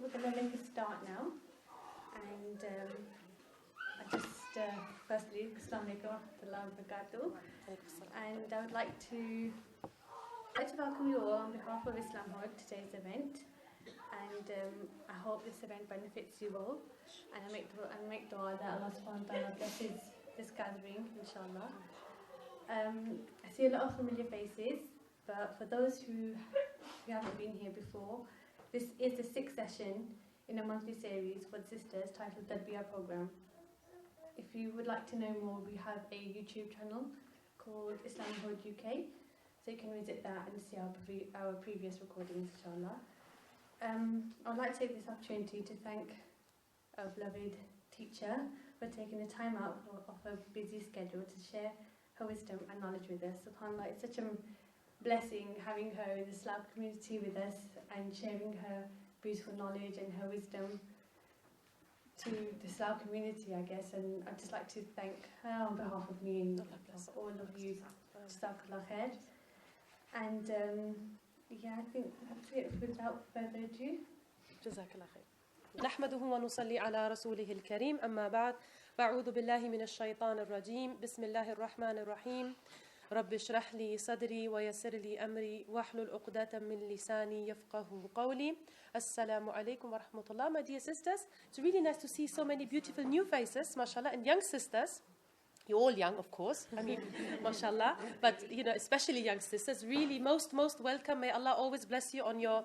we're going to make a start now. And I just, firstly, Assalamu alaikum wa rahmatullahi wa barakatuh. And I would like to welcome you all on behalf of IslamHood to today's event. And I hope this event benefits you all. And I make dua that Allah subhanahu wa ta'ala blesses this gathering, inshallah. I see a lot of familiar faces, but for those who haven't been here before, this is the 6th session in a monthly series for the sisters titled Tarbiya Program. If you would like to know more, we have a YouTube channel called IslamHood UK, so you can visit that and see our previous recordings, inshallah. I would like to take this opportunity to thank our beloved teacher for taking the time out of her busy schedule to share her wisdom and knowledge with us. SubhanAllah, it's such a blessing having her in the Islam community with us and sharing her beautiful knowledge and her wisdom to the Islam community, I guess. And I'd just like to thank her on behalf of me and of all of you. Jazakallah khair. And yeah, I think that's it. Without further ado. جزاك الله خير. نحمده ونصلي على رسوله الكريم أما بعد فأعوذ بالله من الشيطان الرجيم بسم الله الرحمن الرحيم رب اشرح لي صدري ويسر لي أمري واحلل عقدة من لساني يفقه قولي السلام عليكم ورحمة الله. My dear sisters, it's really nice to see so many beautiful new faces, mashallah, and young sisters. You're all young, of course. I mean, mashallah. But, especially young sisters, really most welcome. May Allah always bless you on your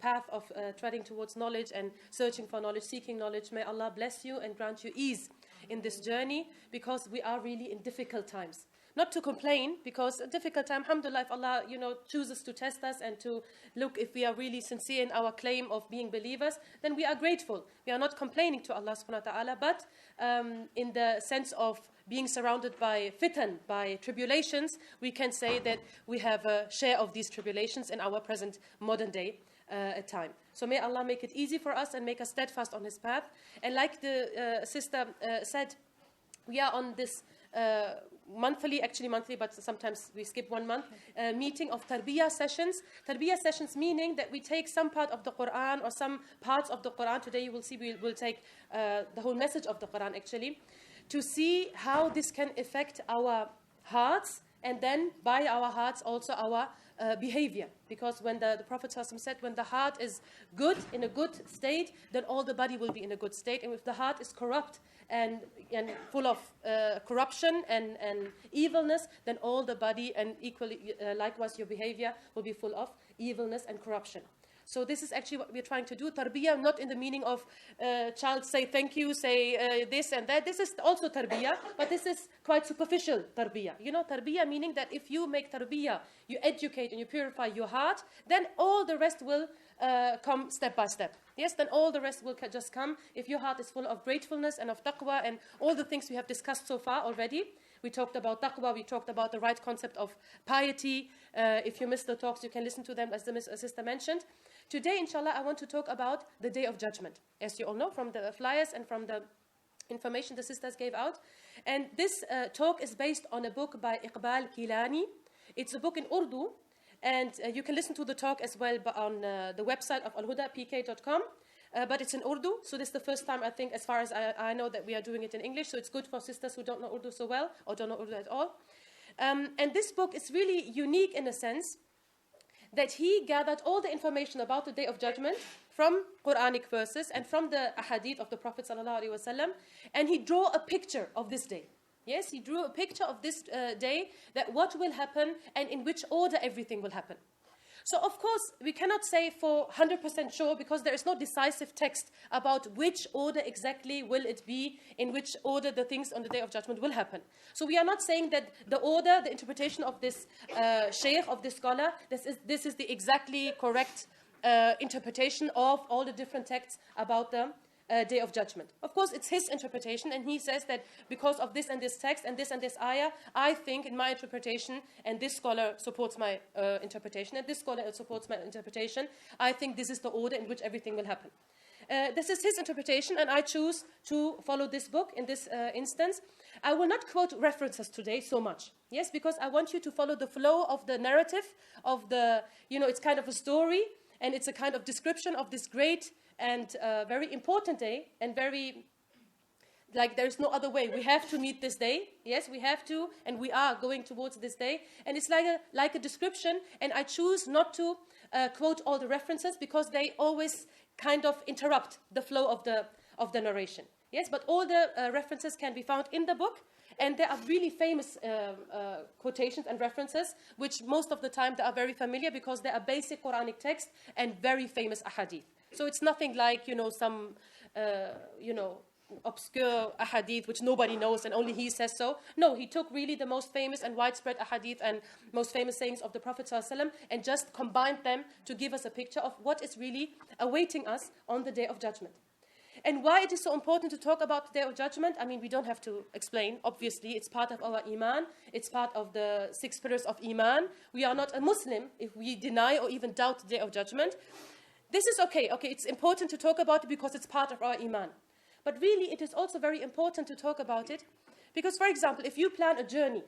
path of treading towards knowledge and searching for knowledge, seeking knowledge. May Allah bless you and grant you ease in this journey, because we are really in difficult times. Not to complain, because a difficult time, alhamdulillah, if Allah, chooses to test us and to look if we are really sincere in our claim of being believers, then we are grateful. We are not complaining to Allah subhanahu wa ta'ala, but in the sense of being surrounded by fitan, by tribulations, we can say that we have a share of these tribulations in our present modern day time. So may Allah make it easy for us and make us steadfast on His path. And like the sister said, we are on this monthly, but sometimes we skip 1 month, meeting of Tarbiya sessions. Tarbiya sessions meaning that we take some part of the Quran or some parts of the Quran. Today you will see we will take the whole message of the Quran actually, to see how this can affect our hearts, and then by our hearts also our behavior. Because when the Prophet ﷺ said, when the heart is good, in a good state, then all the body will be in a good state. And if the heart is corrupt and full of corruption and evilness, then all the body and equally likewise your behavior will be full of evilness and corruption. So this is actually what we're trying to do. Tarbiyah, not in the meaning of child say thank you, say this and that. This is also tarbiyah, but this is quite superficial tarbiyah. Tarbiyah meaning that if you make tarbiyah, you educate and you purify your heart, then all the rest will come step by step. Yes, then all the rest will just come if your heart is full of gratefulness and of taqwa and all the things we have discussed so far already. We talked about taqwa, we talked about the right concept of piety. If you missed the talks, you can listen to them, as the sister mentioned. Today, inshallah, I want to talk about the Day of Judgment, as you all know from the flyers and from the information the sisters gave out. And this talk is based on a book by Iqbal Kilani. It's a book in Urdu, and you can listen to the talk as well on the website of alhudapk.com. But it's in Urdu, so this is the first time, I think, as far as I know, that we are doing it in English. So it's good for sisters who don't know Urdu so well or don't know Urdu at all. And this book is really unique in a sense that he gathered all the information about the Day of Judgment from Quranic verses and from the ahadith of the Prophet ﷺ, and he drew a picture of this day. Yes, he drew a picture of this day, that what will happen and in which order everything will happen. So, of course, we cannot say for 100% sure, because there is no decisive text about which order exactly will it be, in which order the things on the Day of Judgment will happen. So we are not saying that the order, the interpretation of this sheikh, of this scholar, this is the exactly correct interpretation of all the different texts about the Day of Judgment. Of course, it's his interpretation, and he says that because of this and this text and this ayah, I think in my interpretation, and this scholar supports my interpretation, and this scholar supports my interpretation, I think this is the order in which everything will happen. This is his interpretation, and I choose to follow this book in this instance. I will not quote references today so much, yes, because I want you to follow the flow of the narrative of the, it's kind of a story, And it's a kind of description of this great and very important day, and very, like, there's no other way. We have to meet this day. Yes, we have to, and we are going towards this day. And it's like a description, and I choose not to quote all the references because they always kind of interrupt the flow of the narration. Yes, but all the references can be found in the book, and there are really famous quotations and references, which most of the time they are very familiar because they are basic Quranic text and very famous ahadith. So it's nothing like, some, obscure ahadith which nobody knows and only he says so. No, he took really the most famous and widespread ahadith and most famous sayings of the Prophet ﷺ and just combined them to give us a picture of what is really awaiting us on the Day of Judgment. And why it is so important to talk about the Day of Judgment, I mean, we don't have to explain. Obviously, it's part of our Iman. It's part of the 6 pillars of Iman. We are not a Muslim if we deny or even doubt the Day of Judgment. This is okay. Okay, it's important to talk about it because it's part of our Iman. But really, it is also very important to talk about it because, for example, if you plan a journey,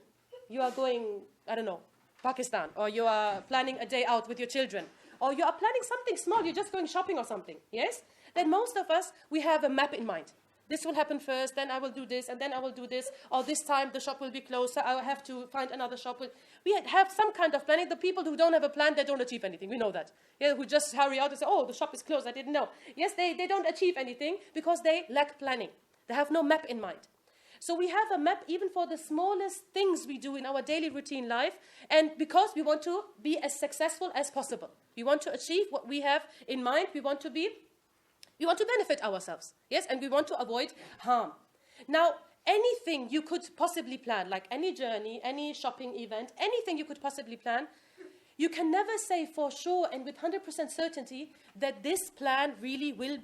you are going, I don't know, Pakistan, or you are planning a day out with your children, or you are planning something small, you're just going shopping or something, yes? Then most of us, we have a map in mind. This will happen first, then I will do this, and then I will do this, or this time the shop will be closed, so I will have to find another shop. We have some kind of planning. The people who don't have a plan, they don't achieve anything. We know that. Yeah, who just hurry out and say, oh, the shop is closed, I didn't know. Yes, they don't achieve anything because they lack planning. They have no map in mind. So we have a map even for the smallest things we do in our daily routine life, and because we want to be as successful as possible. We want to achieve what we have in mind. We want to benefit ourselves, yes, and we want to avoid harm. Now, anything you could possibly plan, like any journey, any shopping event, anything you could possibly plan, you can never say for sure and with 100% certainty that this plan really will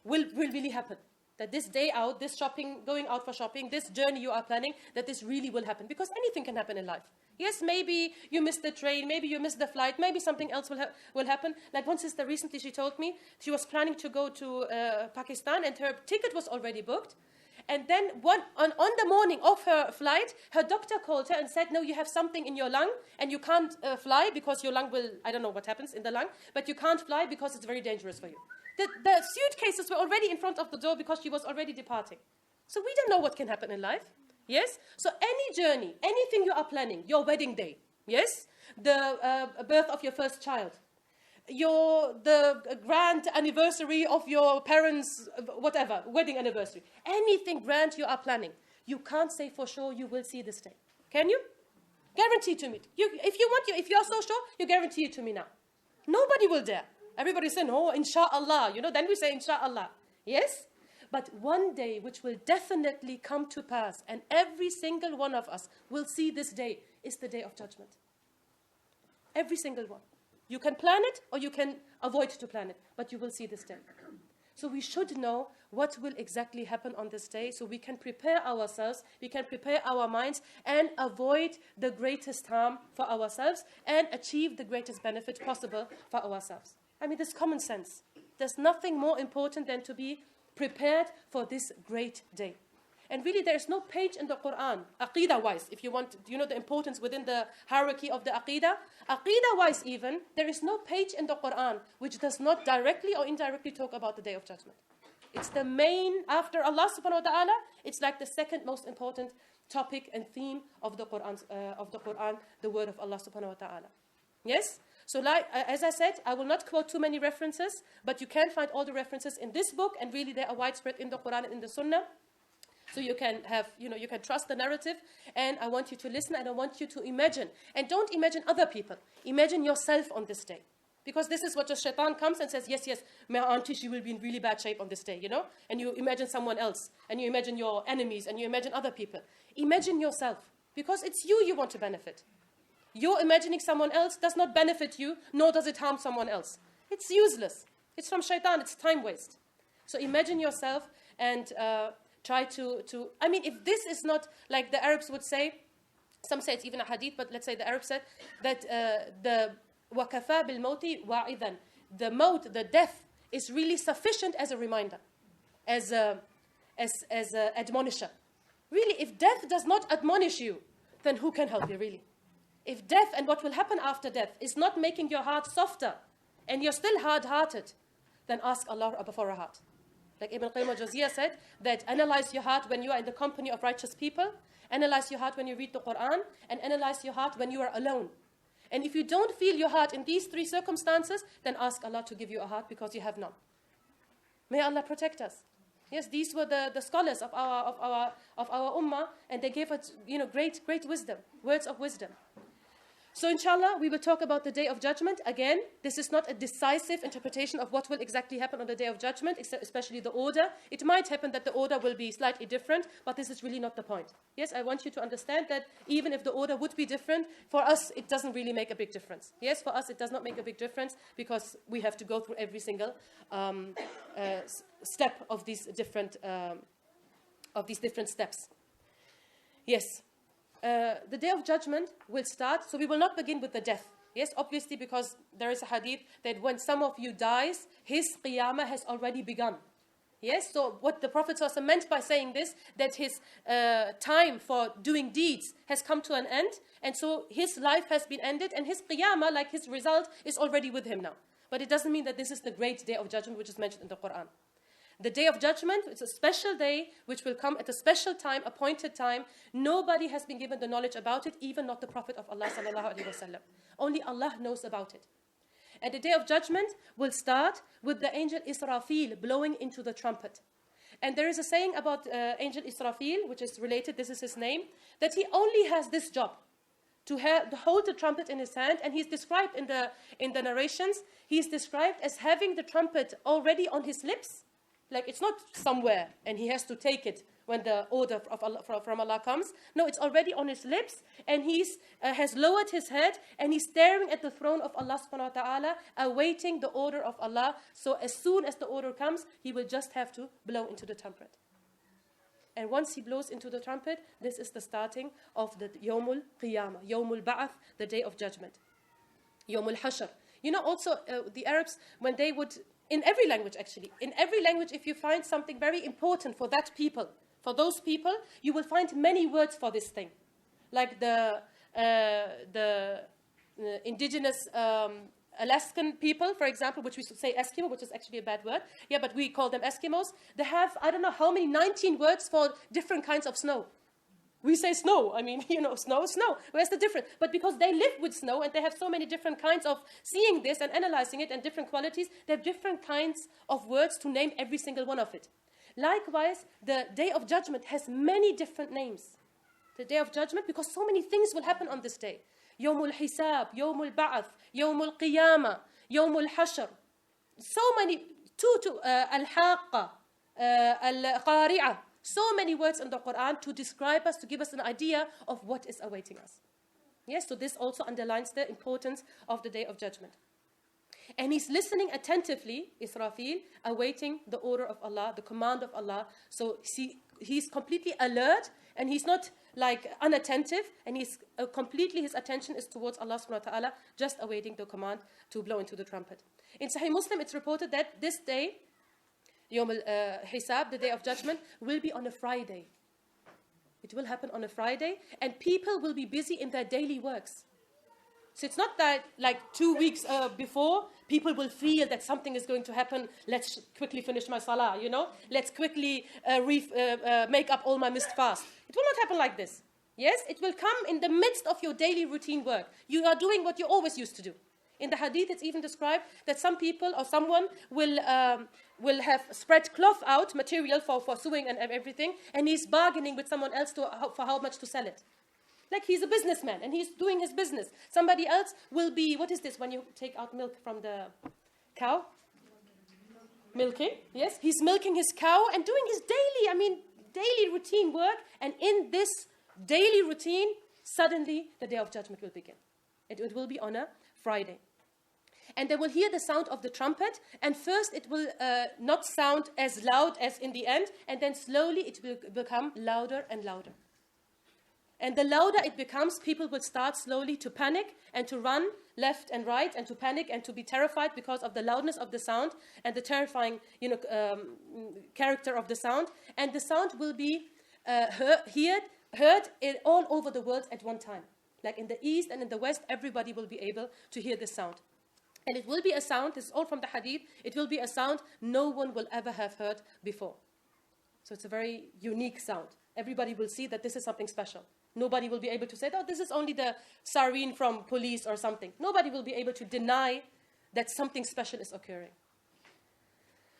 really happen. That this day out, this shopping, going out for shopping, this journey you are planning, that this really will happen. Because anything can happen in life. Yes, maybe you missed the train, maybe you missed the flight, maybe something else will happen. Like one sister recently, she told me she was planning to go to Pakistan and her ticket was already booked. And then on the morning of her flight, her doctor called her and said, no, you have something in your lung and you can't fly because your lung will, I don't know what happens in the lung, but you can't fly because it's very dangerous for you. The suitcases were already in front of the door because she was already departing. So we don't know what can happen in life. Yes? So any journey, anything you are planning, your wedding day, yes? The birth of your first child, the grand anniversary of your parents, whatever, wedding anniversary, anything grand you are planning, you can't say for sure you will see this day. Can you? Guarantee to me. If you are so sure, you guarantee it to me now. Nobody will dare. Everybody saying, oh, inshallah, then we say inshallah. Yes? But one day which will definitely come to pass, and every single one of us will see this day, is the Day of Judgment. Every single one. You can plan it or you can avoid to plan it, but you will see this day. So we should know what will exactly happen on this day so we can prepare ourselves, we can prepare our minds and avoid the greatest harm for ourselves and achieve the greatest benefit possible for ourselves. I mean, this common sense. There's nothing more important than to be prepared for this great day. And really, there is no page in the Quran, Aqidah-wise, if you want, the importance within the hierarchy of the Aqidah. Aqidah-wise even, there is no page in the Quran which does not directly or indirectly talk about the Day of Judgment. It's the main, after Allah subhanahu wa ta'ala, it's like the second most important topic and theme of the Quran, the word of Allah subhanahu wa ta'ala. Yes? So as I said, I will not quote too many references, but you can find all the references in this book, and really they are widespread in the Quran and in the Sunnah. So you can have, you can trust the narrative, and I want you to listen, and I want you to imagine. And don't imagine other people. Imagine yourself on this day. Because this is what the shaitan comes and says, yes, my auntie, she will be in really bad shape on this day, And you imagine someone else, and you imagine your enemies, and you imagine other people. Imagine yourself, because it's you want to benefit. Your imagining someone else does not benefit you, nor does it harm someone else. It's useless. It's from shaitan, it's time waste. So imagine yourself and try to, I mean, if this is not, like the Arabs would say, some say it's even a hadith, but let's say the Arabs said that the وَكَفَى بِالْمَوْتِ وَعِذًا, the maut, the death, is really sufficient as a reminder, as a admonisher. Really, if death does not admonish you, then who can help you, really? If death and what will happen after death is not making your heart softer, and you're still hard-hearted, then ask Allah for a heart. Like Ibn Qayyim al-Jawziyah said, that analyze your heart when you are in the company of righteous people, analyze your heart when you read the Quran, and analyze your heart when you are alone. And if you don't feel your heart in these three circumstances, then ask Allah to give you a heart because you have none. May Allah protect us. Yes, these were the scholars of our ummah, and they gave us, great wisdom, words of wisdom. So inshallah, we will talk about the Day of Judgment. Again, this is not a decisive interpretation of what will exactly happen on the Day of Judgment, especially the order. It might happen that the order will be slightly different, but this is really not the point. Yes, I want you to understand that even if the order would be different, for us, it doesn't really make a big difference. Yes, for us, it does not make a big difference because we have to go through every single step of these different steps. Yes. The Day of Judgment will start, so we will not begin with the death. Yes, obviously, because there is a hadith that when some of you dies, his qiyamah has already begun. Yes, so what the Prophet ﷺ meant by saying this, that his time for doing deeds has come to an end, and so his life has been ended, and his qiyamah, like his result, is already with him now. But it doesn't mean that this is the great Day of Judgment which is mentioned in the Quran. The Day of Judgment, it's a special day which will come at a special time, appointed time. Nobody has been given the knowledge about it, even not the Prophet of Allah sallallahu alaihi wasallam. Only Allah knows about it. And the Day of Judgment will start with the angel Israfil blowing into the trumpet. And there is a saying about angel Israfil, which is related, this is his name, that he only has this job, to hold the trumpet in his hand. And he's described in the narrations, he's described as having the trumpet already on his lips. Like it's not somewhere and he has to take it when the order of Allah, from Allah comes. No, it's already on his lips, and he has lowered his head and he's staring at the throne of Allah subhanahu wa ta'ala, awaiting the order of Allah. So as soon as the order comes, he will just have to blow into the trumpet. And once he blows into the trumpet, this is the starting of the Yawmul Qiyamah, Yawmul Ba'ath, the Day of Judgment. Yawmul Hashr. Also the Arabs, when they would, in every language actually, in every language, if you find something very important for that people, for those people, you will find many words for this thing. Like the indigenous Alaskan people, for example, which we should say Eskimo, which is actually a bad word. Yeah, but we call them Eskimos. They have, I don't know how many, 19 words for different kinds of snow. We say snow. I mean, snow is snow. Where's the difference? But because they live with snow and they have so many different kinds of seeing this and analyzing it and different qualities, they have different kinds of words to name every single one of it. Likewise, the Day of Judgment has many different names. The Day of Judgment, because so many things will happen on this day. Yawmul Hisab, Yawmul Ba'ath, Yawmul Qiyamah, Yawmul Hashr. So many, Al-Haqqa, Al-Qari'ah. So many words in the Quran to describe us, to give us an idea of what is awaiting us. Yes, so this also underlines the importance of the Day of Judgment. And he's listening attentively, Israfil, awaiting the order of Allah, the command of Allah. So he's completely alert, and he's not like unattentive, and he's completely, his attention is towards Allah subhanahu wa ta'ala, just awaiting the command to blow into the trumpet. In Sahih Muslim, it's reported that this day, Yawm al-Hisab, the Day of Judgment, will be on a Friday. It will happen on a Friday, and people will be busy in their daily works. So it's not that like 2 weeks before, people will feel that something is going to happen. Let's quickly finish my salah, Let's quickly make up all my missed fast. It will not happen like this. Yes, it will come in the midst of your daily routine work. You are doing what you always used to do. In the hadith, it's even described that some people or someone will have spread cloth out, material for sewing and everything, and he's bargaining with someone else for how much to sell it. Like he's a businessman and he's doing his business. Somebody else will be, what is this when you take out milk from the cow? Milking, yes. He's milking his cow and doing his daily routine work. And in this daily routine, suddenly the Day of Judgment will begin. It will be on a Friday. And they will hear the sound of the trumpet, and first it will not sound as loud as in the end, and then slowly it will become louder and louder. And the louder it becomes, people will start slowly to panic and to run left and right and to panic and to be terrified because of the loudness of the sound and the terrifying character of the sound. And the sound will be heard all over the world at one time. Like in the east and in the west, everybody will be able to hear the sound. And it will be a sound, this is all from the hadith, it will be a sound no one will ever have heard before. So it's a very unique sound. Everybody will see that this is something special. Nobody will be able to say, oh, this is only the siren from police or something. Nobody will be able to deny that something special is occurring.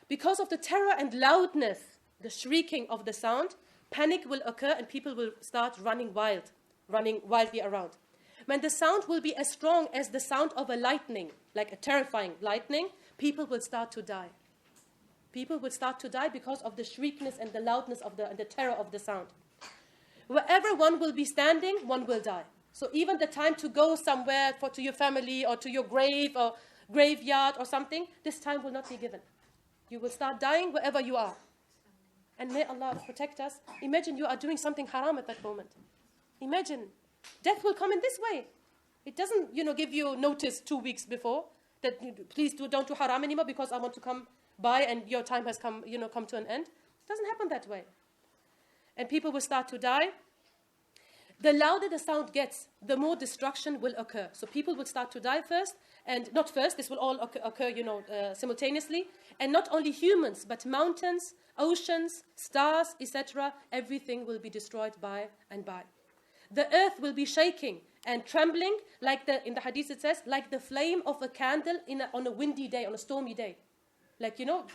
Because of the terror and loudness, the shrieking of the sound, panic will occur and people will start running wildly around. When the sound will be as strong as the sound of a lightning, like a terrifying lightning, people will start to die. People will start to die because of the shriekiness and the loudness of and the terror of the sound. Wherever one will be standing, one will die. So even the time to go somewhere to your family or to your grave or graveyard or something, this time will not be given. You will start dying wherever you are. And may Allah protect us. Imagine you are doing something haram at that moment. Imagine. Death will come in this way. It doesn't, give you notice 2 weeks before that please don't do haram anymore because I want to come by and your time has come to an end. It doesn't happen that way. And people will start to die. The louder the sound gets, the more destruction will occur. So people will start to die first, and not first, this will all occur, simultaneously. And not only humans, but mountains, oceans, stars, etc. Everything will be destroyed by and by. The earth will be shaking and trembling, in the hadith it says, like the flame of a candle on a windy day, on a stormy day.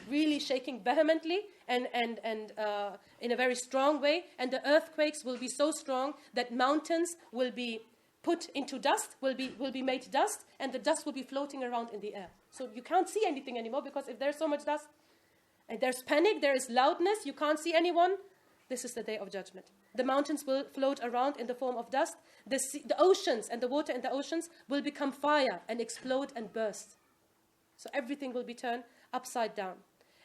Really shaking vehemently and in a very strong way. And the earthquakes will be so strong that mountains will be put into dust, will be made dust, and the dust will be floating around in the air. So you can't see anything anymore because if there's so much dust, and there's panic, there is loudness, you can't see anyone, this is the day of judgment. The mountains will float around in the form of dust. The oceans and the water in the oceans will become fire and explode and burst. So everything will be turned upside down.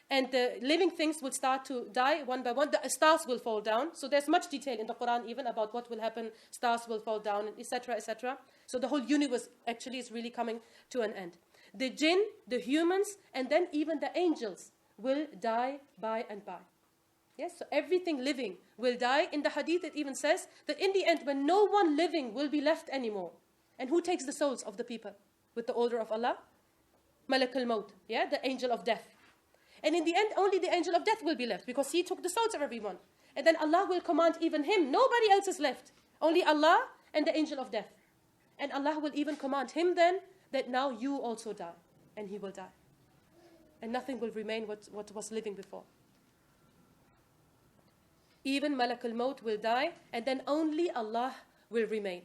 And the living things will start to die one by one. The stars will fall down. So there's much detail in the Quran even about what will happen. Stars will fall down, etc., etc. So the whole universe actually is really coming to an end. The jinn, the humans, and then even the angels will die by and by. Yes, so everything living will die. In the hadith it even says that in the end when no one living will be left anymore. And who takes the souls of the people with the order of Allah? Malak al-Maut, the angel of death. And in the end, only the angel of death will be left because he took the souls of everyone. And then Allah will command even him. Nobody else is left. Only Allah and the angel of death. And Allah will even command him then that now you also die. And he will die. And nothing will remain what was living before. Even Malak al-Maut will die and then only Allah will remain.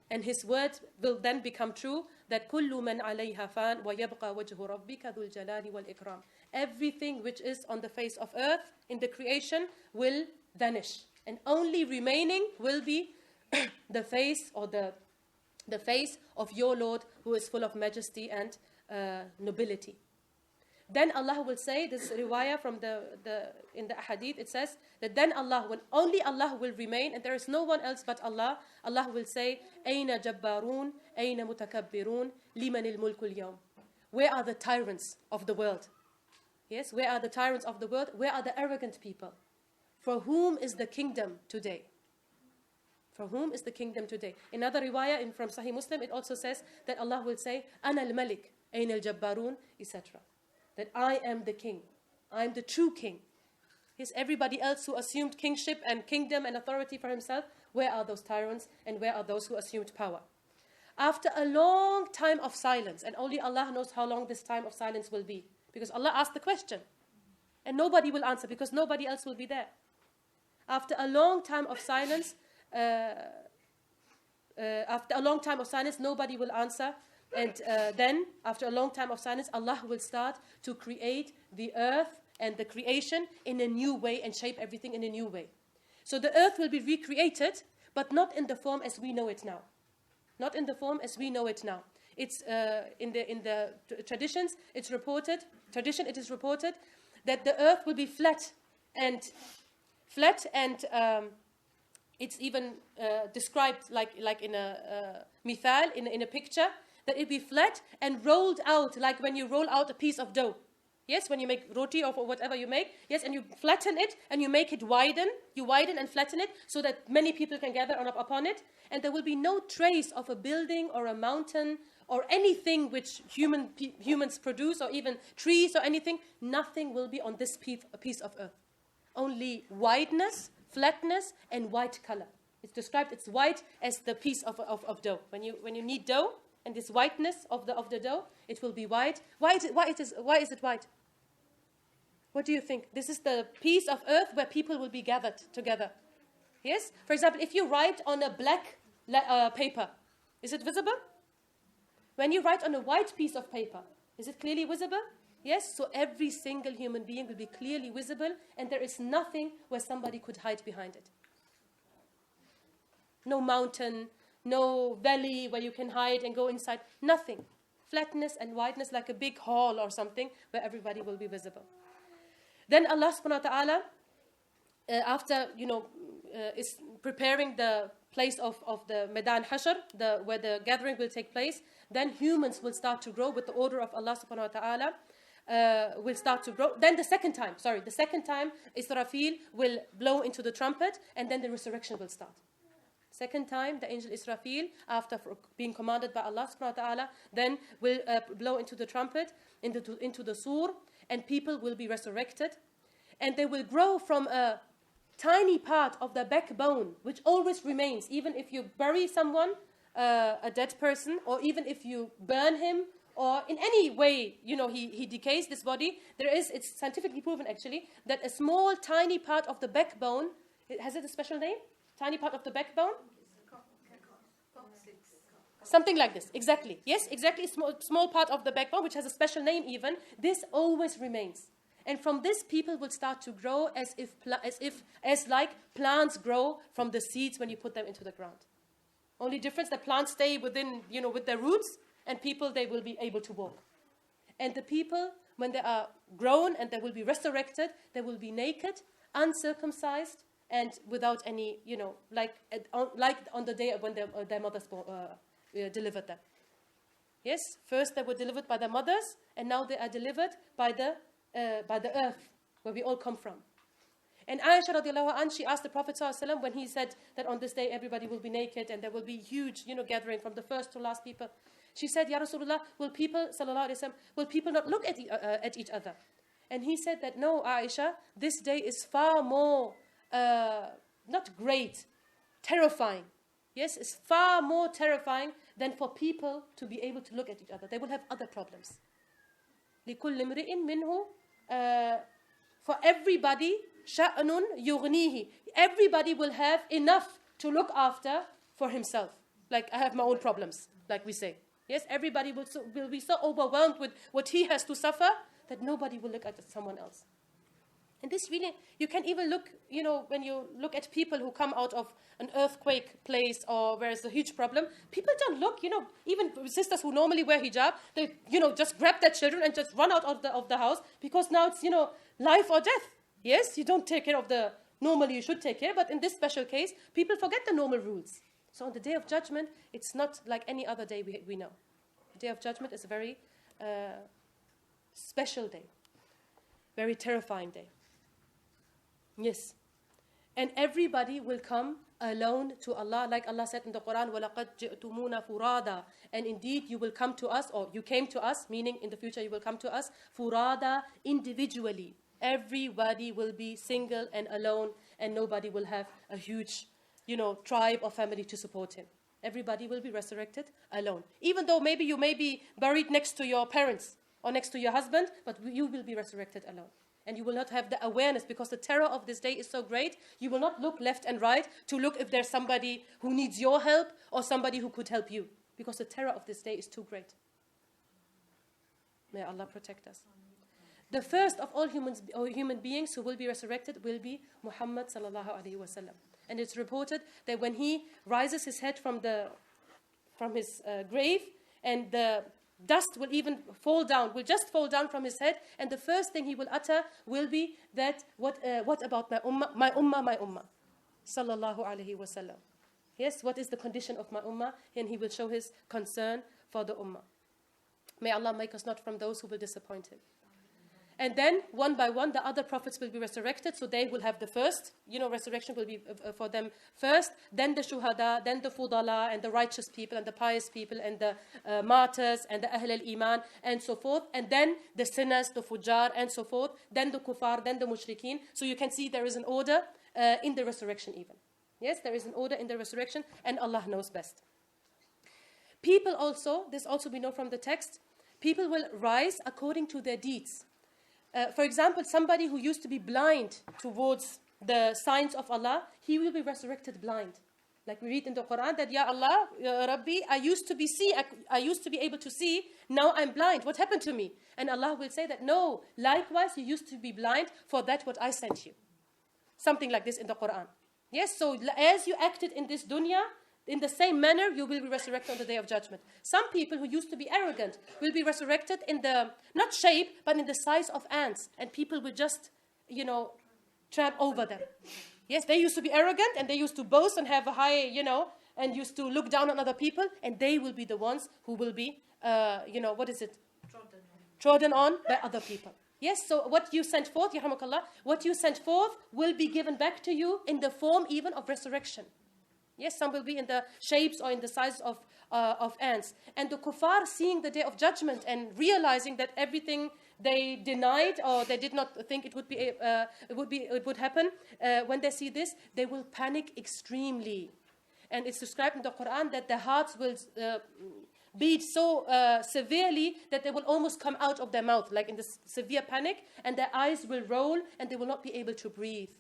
And his words will then become true that كُلُّ مَنْ عَلَيْهَا فَانٍ وَيَبْقَى وَجْهُ رَبِّكَ ذُو الْجَلَالِ وَالْإِكْرَامِ. Everything which is on the face of earth in the creation will vanish. And only remaining will be the face or the face of your Lord who is full of majesty and nobility. Then Allah will say, this riwayah from in the hadith, it says that then when only Allah will remain and there is no one else but Allah, Allah will say, أَيْنَ جَبَّارُونَ أَيْنَ مُتَكَبِّرُونَ لِمَنِ الْمُلْكُ الْيَوْمِ. Where are the tyrants of the world? Yes, where are the tyrants of the world? Where are the arrogant people? For whom is the kingdom today? For whom is the kingdom today? In another riwayah from Sahih Muslim, it also says that Allah will say, أَنَا الْمَلِكُ أَيْنَ الْجَبَّارُونَ, etc. That I am the king. I am the true king. Yes, everybody else who assumed kingship and kingdom and authority for himself, where are those tyrants and where are those who assumed power? After a long time of silence, and only Allah knows how long this time of silence will be, because Allah asked the question, and nobody will answer because nobody else will be there. After a long time of silence, nobody will answer. And then, after a long time of silence, Allah will start to create the earth and the creation in a new way and shape everything in a new way. So the earth will be recreated, but not in the form as we know it now. Not in the form as we know it now. It's in the traditions. It is reported that the earth will be flat and it's even described like in a mithal, in a picture, that it be flat and rolled out like when you roll out a piece of dough. Yes, when you make roti or whatever you make, yes, and you flatten it and you make it widen. You widen and flatten it so that many people can gather upon it. And there will be no trace of a building or a mountain or anything which humans produce, or even trees or anything. Nothing will be on this piece of earth. Only wideness, flatness, and white color. It's described, it's white as the piece of dough. When you knead dough, and this whiteness of the dough, it will be white. Why is it white? What do you think? This is the piece of earth where people will be gathered together. Yes? For example, if you write on a black paper, is it visible? When you write on a white piece of paper, is it clearly visible? Yes? So every single human being will be clearly visible, and there is nothing where somebody could hide behind it. No mountain, no valley where you can hide and go inside. Nothing. Flatness and wideness like a big hall or something where everybody will be visible. Then Allah subhanahu wa ta'ala, after, is preparing the place of the Medan Hashr, where the gathering will take place, then humans will start to grow with the order of Allah subhanahu wa ta'ala, will start to grow. Then the second time, Israfil will blow into the trumpet, and then the resurrection will start. Second time, the angel Israfil, after being commanded by Allah subhanahu wa ta'ala, then will blow into the trumpet, into the sur, and people will be resurrected. And they will grow from a tiny part of the backbone, which always remains, even if you bury someone, a dead person, or even if you burn him, or in any way, he decays this body. It's scientifically proven actually, that a small, tiny part of the backbone, has it a special name? Tiny part of the backbone? Something like this, exactly. Yes, exactly, small part of the backbone, which has a special name even. This always remains. And from this, people will start to grow as like plants grow from the seeds when you put them into the ground. Only difference, the plants stay within, with their roots, and people, they will be able to walk. And the people, when they are grown and they will be resurrected, they will be naked, uncircumcised, and without any, like on the day when their mothers delivered them. Yes, first they were delivered by their mothers, and now they are delivered by the earth, where we all come from. And Aisha radiallahu anha, she asked the Prophet ﷺ when he said that on this day everybody will be naked and there will be huge, gathering from the first to last people. She said, Ya Rasulullah, will people not look at each other? And he said that, no, Aisha, this day is far more, not great, terrifying. Yes, it's far more terrifying than for people to be able to look at each other. They will have other problems. لِكُلِّ امْرِئٍ مِّنْهُ, for everybody, شَأْنٌ يُغْنِيهِ. Everybody will have enough to look after for himself. Like, I have my own problems, like we say. Yes, everybody will be so overwhelmed with what he has to suffer that nobody will look at someone else. And this really, you can even look, when you look at people who come out of an earthquake place or where there's a huge problem, people don't look, even sisters who normally wear hijab, they, just grab their children and just run out of the house because now it's, life or death. Yes, you don't take care of normally you should take care, but in this special case, people forget the normal rules. So on the Day of Judgment, it's not like any other day we know. The Day of Judgment is a very special day, very terrifying day. Yes. And everybody will come alone to Allah, like Allah said in the Quran, وَلَقَدْ جِئْتُمُونَ فُرَادًا. And indeed you will come to us, or you came to us, meaning in the future you will come to us, furada, individually. Everybody will be single and alone, and nobody will have a huge, tribe or family to support him. Everybody will be resurrected alone. Even though maybe you may be buried next to your parents or next to your husband, but you will be resurrected alone. And you will not have the awareness, because the terror of this day is so great. You will not look left and right to look if there's somebody who needs your help or somebody who could help you, because the terror of this day is too great. May Allah protect us. The first of all human beings who will be resurrected will be Muhammad sallallahu alaihi wasallam. And it's reported that when he rises his head from his grave, and the dust will even will just fall down from his head, and the first thing he will utter will be that, what about my ummah, sallallahu alaihi wasallam. Yes, what is the condition of my ummah? And he will show his concern for the ummah. May Allah make us not from those who will disappoint him. And then, one by one, the other prophets will be resurrected. So they will have the first, resurrection will be for them first. Then the shuhada, then the fudala, and the righteous people, and the pious people, and the martyrs, and the ahl al-iman, and so forth. And then the sinners, the fujjar, and so forth. Then the kuffar, then the mushrikeen. So you can see there is an order in the resurrection even. Yes, there is an order in the resurrection, and Allah knows best. People also, this also we know from the text, people will rise according to their deeds. For example, somebody who used to be blind towards the signs of Allah, he will be resurrected blind. Like we read in the Quran that, Ya Allah, Ya Rabbi, I used to be able to see, now I'm blind. What happened to me? And Allah will say that, no, likewise, you used to be blind, for that what I sent you. Something like this in the Quran. Yes, so as you acted in this dunya, in the same manner, you will be resurrected on the Day of Judgment. Some people who used to be arrogant will be resurrected in the, not shape, but in the size of ants. And people will just, tramp over them. Yes, they used to be arrogant and they used to boast and have a high, and used to look down on other people. And they will be the ones who will be, trodden on by other people. Yes, so what you sent forth, Yarhamakallah, what you sent forth will be given back to you in the form even of resurrection. Yes, some will be in the shapes or in the size of ants. And the kuffar, seeing the Day of Judgment and realizing that everything they denied or they did not think it would happen, when they see this, they will panic extremely. And it's described in the Quran that their hearts will beat so severely that they will almost come out of their mouth, like in this severe panic, and their eyes will roll and they will not be able to breathe.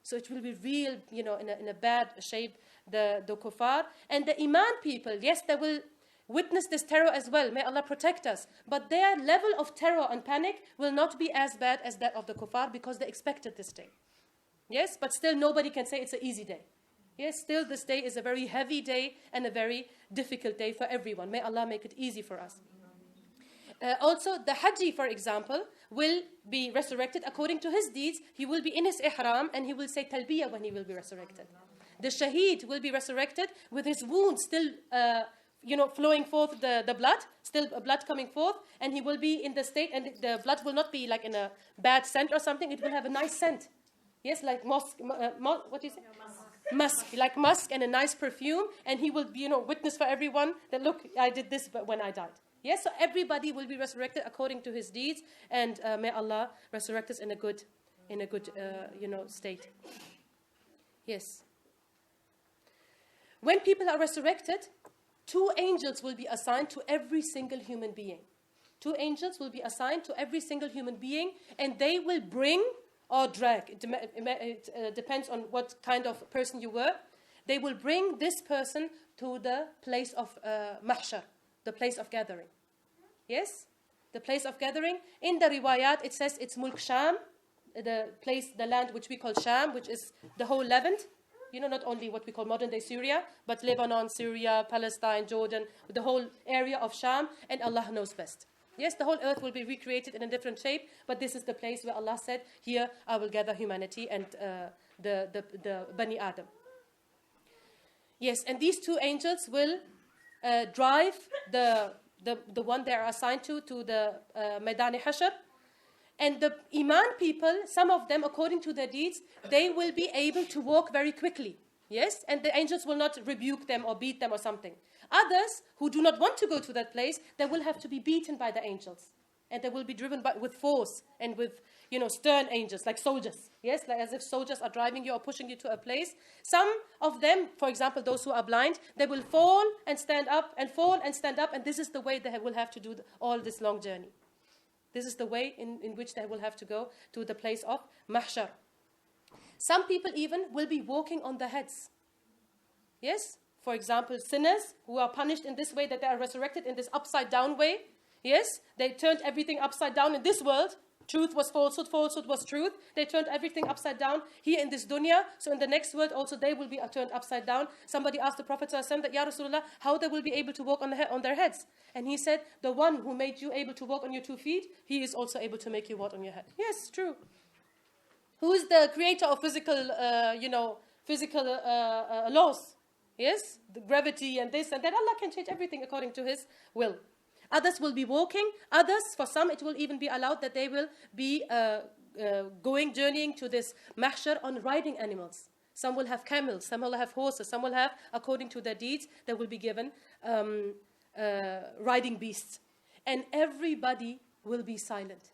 So it will be real, in a bad shape, the kuffar. And the iman people, yes, they will witness this terror as well. May Allah protect us. But their level of terror and panic will not be as bad as that of the kuffar because they expected this day. Yes, but still nobody can say it's an easy day. Yes, still this day is a very heavy day and a very difficult day for everyone. May Allah make it easy for us. Also, the Haji, for example, will be resurrected according to his deeds. He will be in his ihram and he will say talbiyah when he will be resurrected. The Shaheed will be resurrected with his wounds still, flowing forth the blood, still blood coming forth, and he will be in the state, and the blood will not be like in a bad scent or something. It will have a nice scent. Yes, like musk. What do you say? Musk, like musk and a nice perfume, and he will be, witness for everyone that, look, I did this when I died. Yes, so everybody will be resurrected according to his deeds, and may Allah resurrect us in a good, state. Yes. When people are resurrected, 2 angels will be assigned to every single human being. 2 angels will be assigned to every single human being, and they will bring or drag. It depends on what kind of person you were. They will bring this person to the place of mahshar, the place of gathering. Yes? The place of gathering. In the riwayat, it says it's Mulk Sham, the land which we call Sham, which is the whole Levant. Not only what we call modern-day Syria, but Lebanon, Syria, Palestine, Jordan, the whole area of Sham, and Allah knows best. Yes, the whole earth will be recreated in a different shape, but this is the place where Allah said, here I will gather humanity and the Bani Adam. Yes, and these 2 angels will drive the one they are assigned to the Maidan Hashr. And the Iman people, some of them, according to their deeds, they will be able to walk very quickly. Yes, and the angels will not rebuke them or beat them or something. Others who do not want to go to that place, they will have to be beaten by the angels. And they will be driven with force and with, stern angels, like soldiers. Yes, like as if soldiers are driving you or pushing you to a place. Some of them, for example, those who are blind, they will fall and stand up and fall and stand up. And this is the way they will have to do all this long journey. This is the way in which they will have to go to the place of mahshar. Some people even will be walking on their heads. Yes? For example, sinners who are punished in this way, that they are resurrected in this upside down way. Yes? They turned everything upside down in this world. Truth was falsehood, falsehood was truth. They turned everything upside down here in this dunya. So in the next world also they will be turned upside down. Somebody asked the Prophet ﷺ that, Ya Rasulullah, how they will be able to walk on their heads? And he said, the one who made you able to walk on your 2 feet, he is also able to make you walk on your head. Yes, true. Who is the creator of physical laws? Yes, the gravity and this and that. Allah can change everything according to His will. Others will be walking. Others, for some, it will even be allowed that they will be journeying to this mahshar on riding animals. Some will have camels, some will have horses, some will have, according to their deeds, they will be given riding beasts. And everybody will be silent.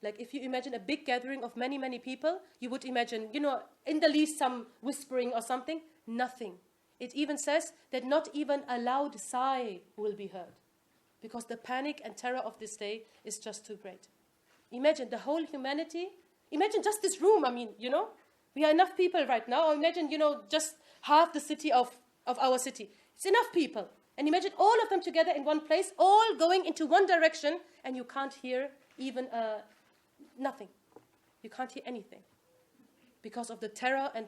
Like if you imagine a big gathering of many, many people, you would imagine, in the least some whispering or something. Nothing. It even says that not even a loud sigh will be heard, because the panic and terror of this day is just too great. Imagine the whole humanity. Imagine just this room. We are enough people right now. Imagine, just half the city of our city. It's enough people. And imagine all of them together in one place, all going into one direction, and you can't hear even nothing. You can't hear anything because of the terror and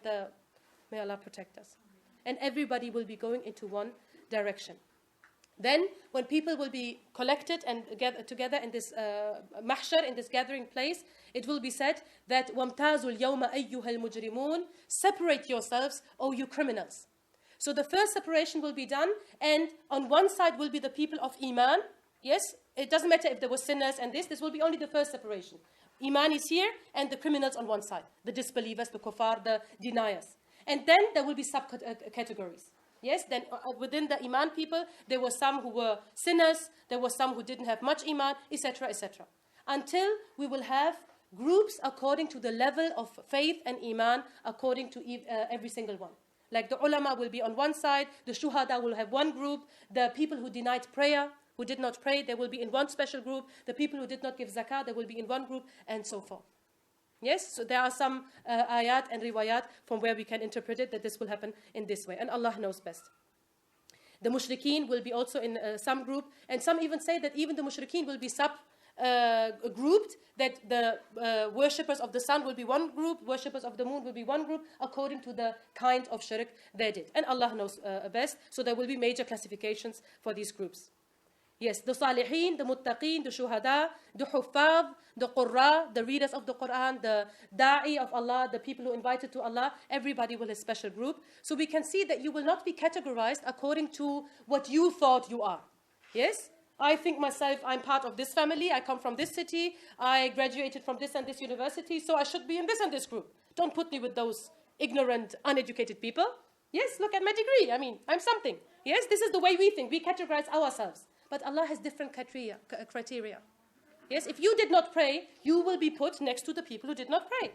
may Allah protect us. And everybody will be going into one direction. Then, when people will be collected and gather together in this mahshar, in this gathering place, it will be said that وَامْتَازُوا الْيَوْمَ أَيُّهَا الْمُجْرِمُونَ, separate yourselves, O you criminals. So the first separation will be done, and on one side will be the people of Iman. Yes, it doesn't matter if there were sinners and this will be only the first separation. Iman is here, and the criminals on one side, the disbelievers, the kuffar, the deniers. And then there will be subcategories. Yes, then within the Iman people, there were some who were sinners, there were some who didn't have much Iman, etc., etc. Until we will have groups according to the level of faith and Iman, according to every single one. Like the ulama will be on one side, the shuhada will have one group, the people who denied prayer, who did not pray, they will be in one special group, the people who did not give zakah, they will be in one group, and so forth. Yes, so there are some ayat and riwayat from where we can interpret it that this will happen in this way. And Allah knows best. The mushrikeen will be also in some group. And some even say that even the mushrikeen will be grouped, that the worshippers of the sun will be one group, worshippers of the moon will be one group, according to the kind of shirk they did. And Allah knows best. So there will be major classifications for these groups. Yes, the salihin, the muttaqeen, the shuhada, the huffaz, the qurra, the readers of the Quran, the da'i of Allah, the people who invited to Allah, everybody will have a special group. So we can see that you will not be categorized according to what you thought you are. Yes? I think myself, I'm part of this family, I come from this city, I graduated from this and this university, so I should be in this and this group. Don't put me with those ignorant, uneducated people. Yes, look at my degree, I'm something. Yes, this is the way we think, we categorize ourselves. But Allah has different criteria. Yes, if you did not pray, you will be put next to the people who did not pray.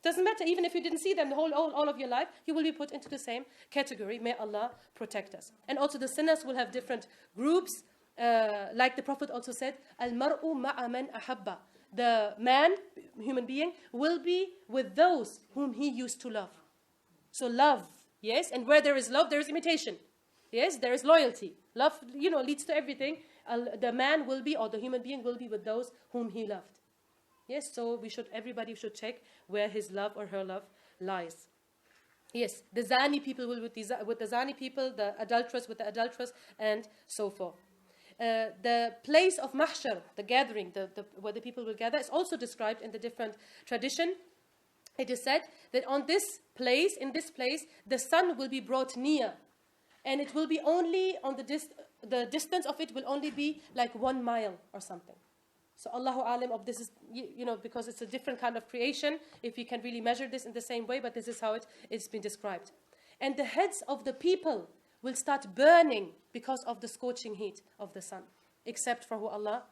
Doesn't matter, even if you didn't see them all of your life, you will be put into the same category. May Allah protect us. And also the sinners will have different groups. Like the Prophet also said, Al-mar'u ma'a man ahabba. The man, human being, will be with those whom he used to love. So love, yes, and where there is love, there is imitation. Yes, there is loyalty. Love, leads to everything. The man will be, or the human being will be with those whom he loved. Yes, so everybody should check where his love or her love lies. Yes, the zani people will with the zani people, the adulteress with the adulteress, and so forth. The place of mahshar, the gathering, where the people will gather, is also described in the different tradition. It is said that in this place, the sun will be brought near. And it will be only on the distance of it will only be like 1 mile or something. So Allahu alam of this is, because it's a different kind of creation, if we can really measure this in the same way, but this is how it's been described. And the heads of the people will start burning because of the scorching heat of the sun, except for who Allah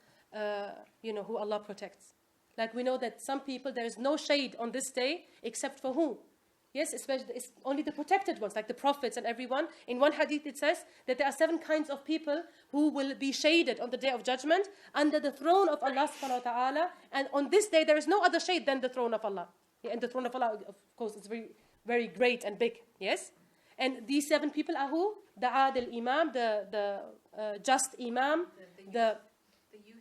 protects. Like we know that some people, there is no shade on this day except for who? Yes, especially it's only the protected ones, like the prophets and everyone. In one hadith it says that there are 7 kinds of people who will be shaded on the day of judgment under the throne of Allah subhanahu wa ta'ala. And on this day there is no other shade than the throne of Allah. Yeah, and the throne of Allah, of course, is very, very great and big. Yes? And these 7 people are who? The adil imam, the just imam, the youth.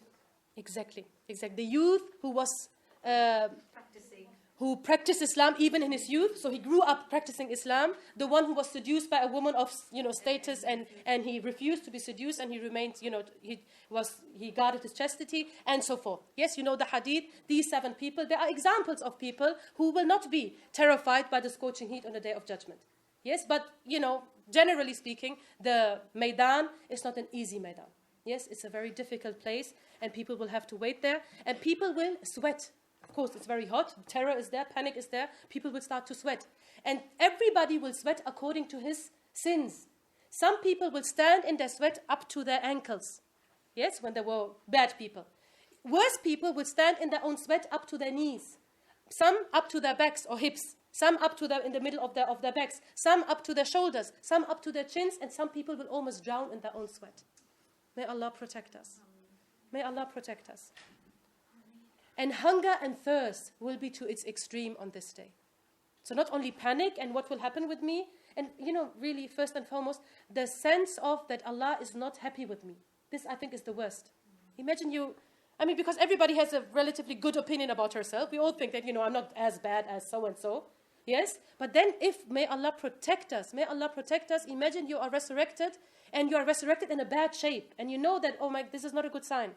Exactly. The youth who was who practiced Islam even in his youth, so he grew up practicing Islam. The one who was seduced by a woman of status and he refused to be seduced and he remained, he guarded his chastity and so forth. Yes, the hadith, these 7 people, they are examples of people who will not be terrified by the scorching heat on the day of judgment. Yes, but generally speaking, the Maidan is not an easy Maidan. Yes, it's a very difficult place, and people will have to wait there, and people will sweat. Of course, it's very hot, terror is there, panic is there, people will start to sweat. And everybody will sweat according to his sins. Some people will stand in their sweat up to their ankles. Yes, when they were bad people. Worse people will stand in their own sweat up to their knees. Some up to their backs or hips. Some up to in the middle of their backs. Some up to their shoulders. Some up to their chins. And some people will almost drown in their own sweat. May Allah protect us. May Allah protect us. And hunger and thirst will be to its extreme on this day. So not only panic and what will happen with me, and really first and foremost, the sense of that Allah is not happy with me. This I think is the worst. Imagine because everybody has a relatively good opinion about herself. We all think that, I'm not as bad as so-and-so. Yes? But then may Allah protect us. May Allah protect us. Imagine you are resurrected, and you are resurrected in a bad shape. And you know that, this is not a good sign.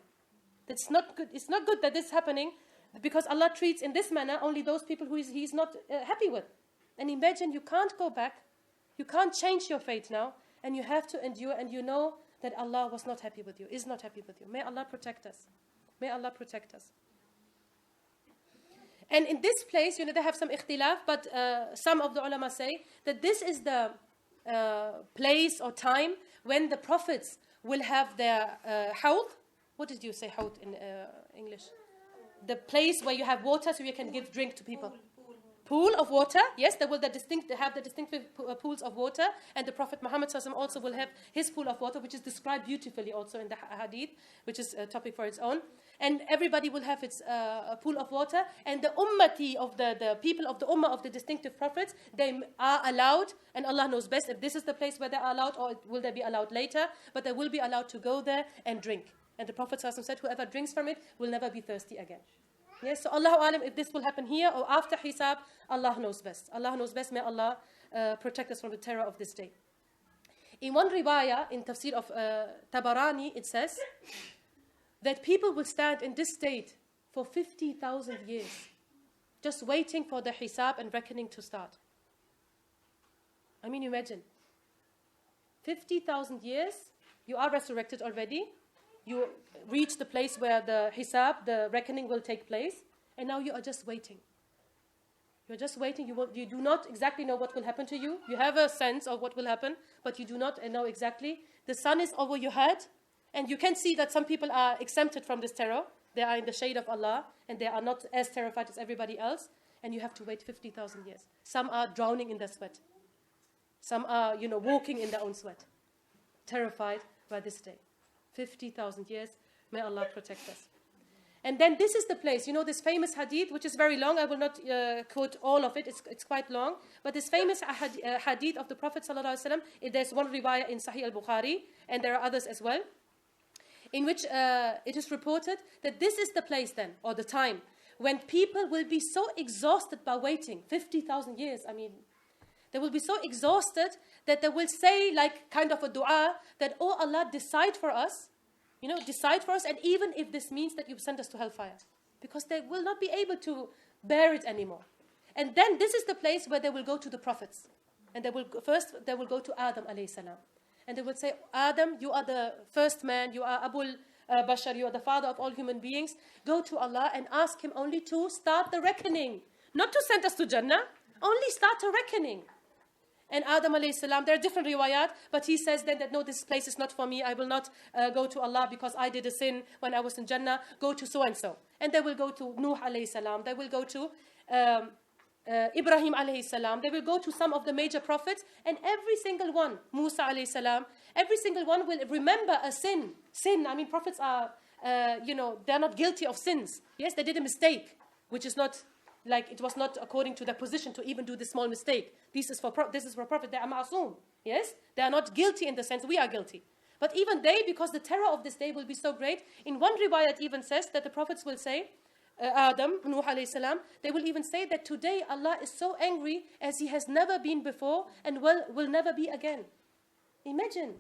That's not good. It's not good that this is happening, because Allah treats in this manner only those people who He's not happy with. And imagine you can't go back. You can't change your fate now. And you have to endure, and you know that Allah was not happy with you, is not happy with you. May Allah protect us. May Allah protect us. And in this place, they have some ikhtilaf, but some of the ulama say that this is the place or time when the prophets will have their hawd. What did you say, hawd in English? The place where you have water so you can give drink to people. Pool of water, yes, they will have the distinctive pools of water, and the Prophet Muhammad ﷺ also will have his pool of water, which is described beautifully also in the hadith, which is a topic for its own. And everybody will have its pool of water, and the ummati of the people of the ummah of the distinctive prophets, they are allowed, and Allah knows best if this is the place where they are allowed, or will they be allowed later, but they will be allowed to go there and drink. And the Prophet ﷺ said, whoever drinks from it will never be thirsty again. Yes, so Allahu Alam, if this will happen here or after Hisab, Allah knows best. Allah knows best. May Allah protect us from the terror of this day. In one riwayah, in tafsir of Tabarani, it says that people will stand in this state for 50,000 years, just waiting for the Hisab and reckoning to start. Imagine. 50,000 years, you are resurrected already. You reach the place where the Hisab, the reckoning will take place, and now you are just waiting. You're just waiting. You do not exactly know what will happen to you. You have a sense of what will happen, but you do not know exactly. The sun is over your head, and you can see that some people are exempted from this terror. They are in the shade of Allah, and they are not as terrified as everybody else, and you have to wait 50,000 years. Some are drowning in their sweat. Some are, walking in their own sweat, terrified by this day. 50,000 years. May Allah protect us. And then this is the place, this famous hadith, which is very long. I will not quote all of it. It's quite long. But this famous hadith of the Prophet ﷺ, there's one riwayah in Sahih al-Bukhari, and there are others as well, in which it is reported that this is the place then, or the time, when people will be so exhausted by waiting 50,000 years. They will be so exhausted that they will say, like kind of a dua, that, oh Allah, decide for us, decide for us, and even if this means that you send us to hellfire, because they will not be able to bear it anymore. And then this is the place where they will go to the prophets, and they will go to Adam alayhi salam, and they will say, Adam, you are the first man, you are Abul Bashar, you are the father of all human beings. Go to Allah and ask Him only to start the reckoning, not to send us to Jannah, only start a reckoning. And Adam alayhi salam, there are different riwayat, but he says then that, no, this place is not for me. I will not go to Allah because I did a sin when I was in Jannah. Go to so-and-so. And they will go to Nuh alayhi salam. They will go to Ibrahim alayhi salam. They will go to some of the major prophets. And every single one, Musa alayhi salam, every single one will remember a sin. Prophets are, they're not guilty of sins. Yes, they did a mistake, which is not... it was not according to their position to even do this small mistake. This is for prophet. They are ma'asum. Yes? They are not guilty in the sense we are guilty. But even they, because the terror of this day will be so great, in one riwayah it even says that the prophets will say, Adam, Nuh alayhi salam, they will even say that today Allah is so angry as He has never been before and will never be again. Imagine.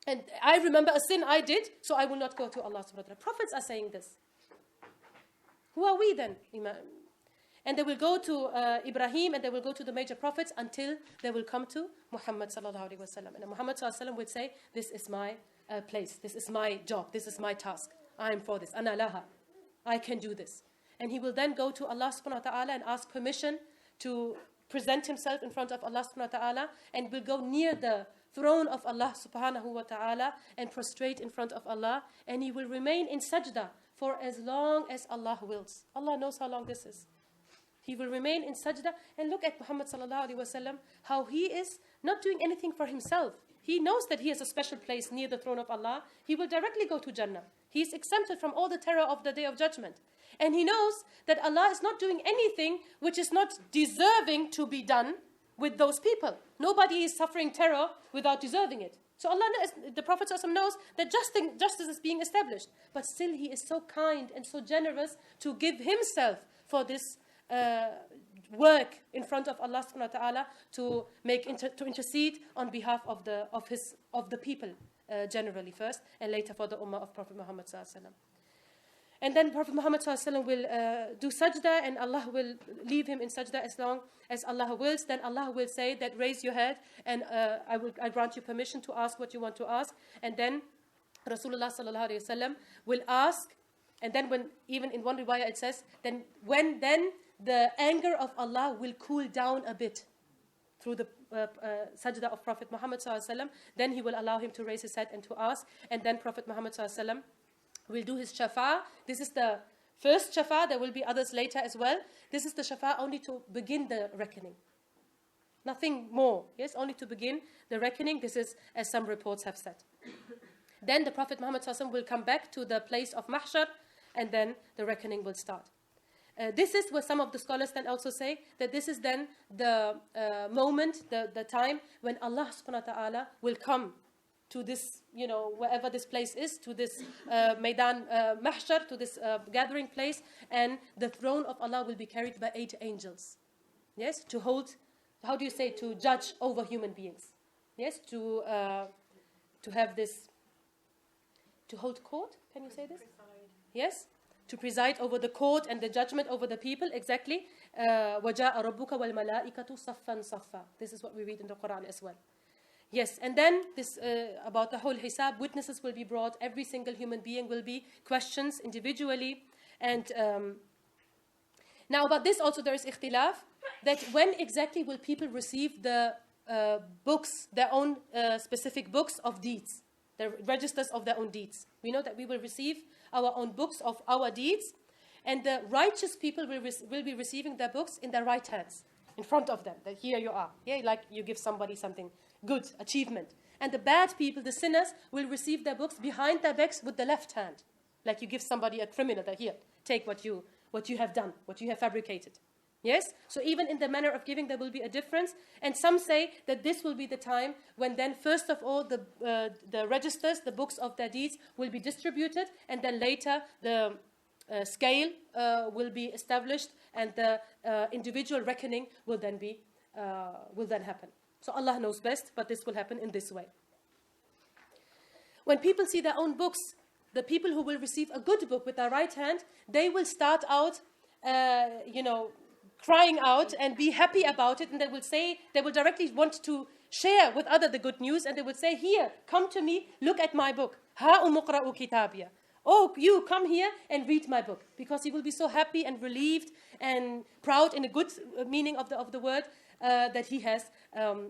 And I remember a sin I did, so I will not go to Allah subhanahu wa ta'ala. Prophets are saying this. Who are we then? And they will go to Ibrahim, and they will go to the major prophets until they will come to Muhammad sallallahu alaihi wasallam. And Muhammad sallallahu alaihi wasallam will say, this is my place. This is my job. This is my task. I am for this. Ana laha. I can do this. And he will then go to Allah subhanahu wa ta'ala and ask permission to present himself in front of Allah subhanahu wa ta'ala, and will go near the throne of Allah subhanahu wa ta'ala and prostrate in front of Allah, and he will remain in sajda for as long as Allah wills. Allah knows how long this is. He will remain in sajda, and look at Muhammad sallallahu alaihi wasallam, how he is not doing anything for himself. He knows that he has a special place near the throne of Allah. He will directly go to Jannah. He is exempted from all the terror of the Day of Judgment. And he knows that Allah is not doing anything which is not deserving to be done with those people. Nobody is suffering terror without deserving it. So Allah, the Prophet ﷺ knows that justice is being established. But still he is so kind and so generous to give himself for this work in front of Allah subhanahu wa ta'ala, to intercede on behalf of the people generally first, and later for the ummah of Prophet Muhammad sallallahu alaihi wasallam. And then Prophet Muhammad sallallahu alaihi wasallam will do sajda, and Allah will leave him in sajda as long as Allah wills. Then Allah will say that raise your head, and I grant you permission to ask what you want to ask. And then Rasulullah sallallahu alaihi wasallam will ask, and then when, even in one riwayah it says, then the anger of Allah will cool down a bit through the sajda of Prophet Muhammad sallallahu alaihi wasallam. Then he will allow him to raise his head and to ask, and then Prophet Muhammad sallallahu alaihi wasallam will do his shafa. This is the first shafa. There will be others later as well. This is the shafa only to begin the reckoning. Nothing more. Yes, only to begin the reckoning. This is as some reports have said. Then the Prophet Muhammad sallallahu alaihi wasallam will come back to the place of mahshar, and then the reckoning will start. This is what some of the scholars then also say, that this is then the moment, the time when Allah subhanahu wa ta'ala will come to this, wherever this place is, to this Maidan Mahshar, to this gathering place, and the throne of Allah will be carried by 8 angels. Yes, to hold, how do you say, to judge over human beings. Yes, to have this, to hold court, can you say this? Yes, to preside over the court and the judgment over the people, exactly. وَجَاءَ رَبُّكَ وَالْمَلَائِكَةُ صَفًّا صَفًّا. This is what we read in the Quran as well. Yes, and then this about the whole hisab, witnesses will be brought, every single human being will be questioned individually. And now about this also there is ikhtilaf, that when exactly will people receive the books, their own specific books of deeds, the registers of their own deeds. We know that we will receive our own books of our deeds, and the righteous people will be receiving their books in their right hands, in front of them, that here you are. Yeah, like you give somebody something good, achievement. And the bad people, the sinners, will receive their books behind their backs with the left hand. Like you give somebody, a criminal, that here, take what you have done, what you have fabricated. Yes? So even in the manner of giving, there will be a difference. And some say that this will be the time when then, first of all, the registers, the books of their deeds will be distributed, and then later the scale will be established, and the individual reckoning will then happen. So Allah knows best, but this will happen in this way. When people see their own books, the people who will receive a good book with their right hand, they will start out, crying out and be happy about it, and they will directly want to share with others the good news, and they will say, here, come to me, look at my book. Ha'umuqra'u kitabiya. Oh, you come here and read my book, because he will be so happy and relieved and proud, in a good meaning of the word, that he has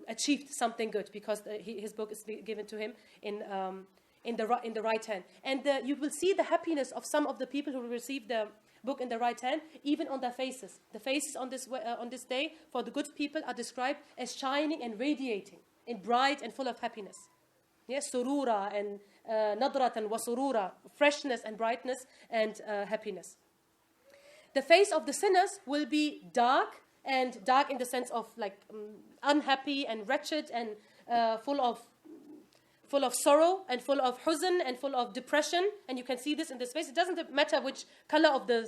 achieved something good, because his book is given to him in the right hand. And you will see the happiness of some of the people who will receive the book in the right hand, even on their faces. The faces on this day for the good people are described as shining and radiating, in bright and full of happiness. Yes, surura and nadratan wa surura, freshness and brightness and happiness. The face of the sinners will be dark, and dark in the sense of like unhappy and wretched and full of sorrow and full of huzn and full of depression. And you can see this in this face. It doesn't matter which color of the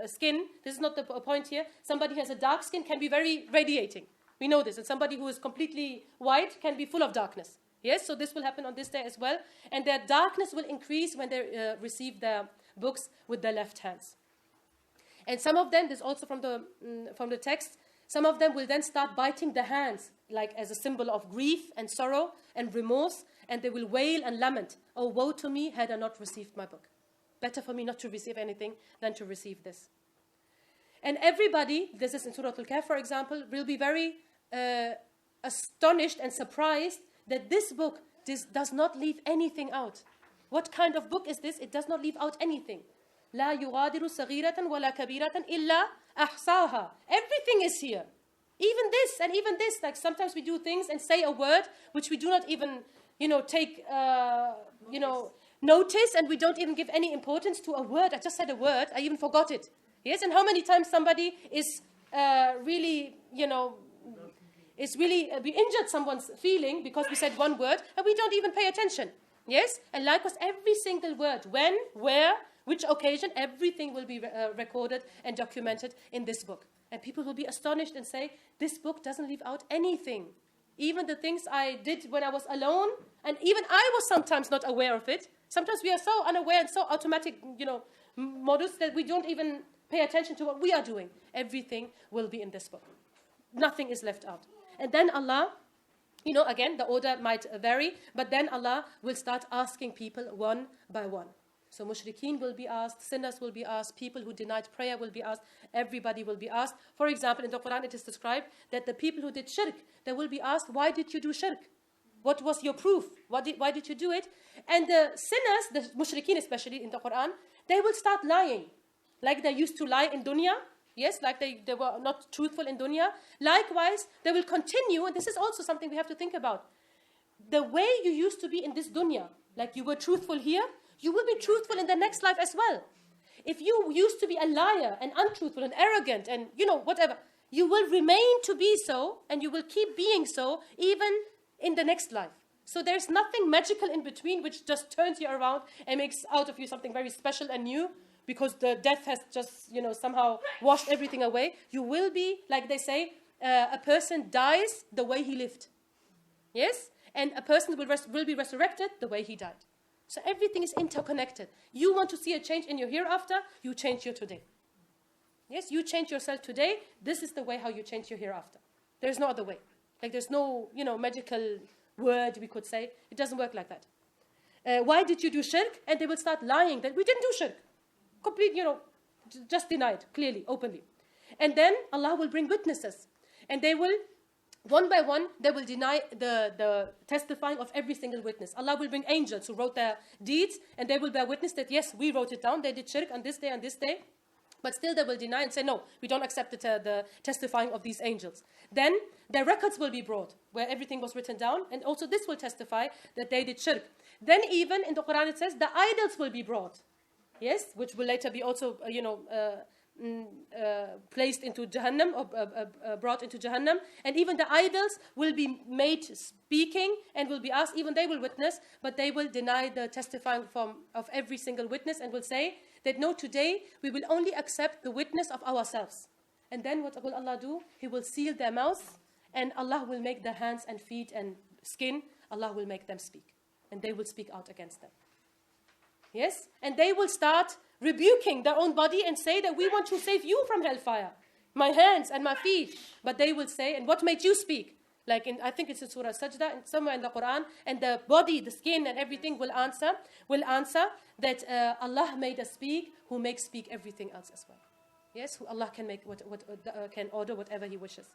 skin. This is not the point here. Somebody who has a dark skin can be very radiating. We know this. And somebody who is completely white can be full of darkness. Yes, so this will happen on this day as well. And their darkness will increase when they receive their books with their left hands. And some of them, this is also from the text, some of them will then start biting their hands, like as a symbol of grief and sorrow and remorse. And they will wail and lament, oh, woe to me had I not received my book. Better for me not to receive anything than to receive this. And everybody, this is in Surah Al-Kahf, for example, will be very astonished and surprised that this book does not leave anything out. What kind of book is this? It does not leave out anything. لا يغادر صغيرة ولا كبيرة إلا أحصاها. Everything is here. Even this and even this. Like sometimes we do things and say a word which we do not even, take, notice, and we don't even give any importance to a word. I just said a word. I even forgot it. Yes, and how many times somebody is really, we injured someone's feeling because we said one word and we don't even pay attention. Yes, and likewise every single word, when, where, which occasion, everything will be recorded and documented in this book. And people will be astonished and say, this book doesn't leave out anything. Even the things I did when I was alone, and even I was sometimes not aware of it. Sometimes we are so unaware and so automatic, models that we don't even pay attention to what we are doing. Everything will be in this book. Nothing is left out. And then Allah, again, the order might vary, but then Allah will start asking people one by one. So mushrikeen will be asked, sinners will be asked, people who denied prayer will be asked, everybody will be asked. For example, in the Quran it is described that the people who did shirk, they will be asked, why did you do shirk? What was your proof? Why did you do it? And the sinners, the mushrikeen especially in the Quran, they will start lying. Like they used to lie in dunya. Yes, like they were not truthful in dunya. Likewise, they will continue, and this is also something we have to think about. The way you used to be in this dunya, like you were truthful here, you will be truthful in the next life as well. If you used to be a liar and untruthful and arrogant and, whatever, you will remain to be so, and you will keep being so even in the next life. So there's nothing magical in between which just turns you around and makes out of you something very special and new, because the death has just, somehow washed everything away. You will be, like they say, a person dies the way he lived. Yes? And a person will be resurrected the way he died. So everything is interconnected. You want to see a change in your hereafter, you change your today. Yes, you change yourself today, this is the way how you change your hereafter. There's no other way. Like there's no, magical word we could say. It doesn't work like that. Why did you do shirk? And they will start lying that we didn't do shirk. Complete, just denied, clearly, openly. And then Allah will bring witnesses. And they will, one by one, they will deny the testifying of every single witness. Allah will bring angels who wrote their deeds, and they will bear witness that, yes, we wrote it down, they did shirk on this day, on this day. But still they will deny and say, no, we don't accept the testifying of these angels. Then their records will be brought, where everything was written down, and also this will testify that they did shirk. Then even in the Quran it says, the idols will be brought. Yes, which will later be also, placed into Jahannam, or brought into Jahannam. And even the idols will be made speaking and will be asked, even they will witness, but they will deny the testifying of every single witness and will say that, no, today we will only accept the witness of ourselves. And then what will Allah do? He will seal their mouths, and Allah will make their hands and feet and skin, Allah will make them speak. And they will speak out against them. Yes? And they will start rebuking their own body and say that we want to save you from hellfire. My hands and my feet. But they will say, and what made you speak? Like I think it's in Surah Sajda, and somewhere in the Quran, and the body, the skin and everything will answer that Allah made us speak, who makes speak everything else as well. Yes, who Allah can make can order whatever He wishes.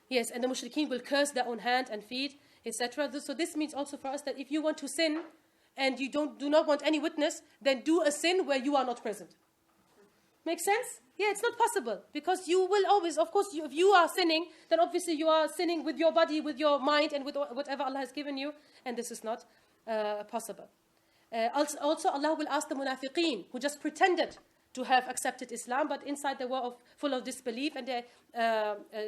Yes, and the mushrikeen will curse their own hand and feet, etc. So this means also for us that if you want to sin, and you do not want any witness, then do a sin where you are not present. Make sense? Yeah, it's not possible. Because you will always, of course, if you are sinning, then obviously you are sinning with your body, with your mind, and with whatever Allah has given you. And this is not possible. Also, Allah will ask the munafiqeen, who just pretended to have accepted Islam, but inside they were full of disbelief, and they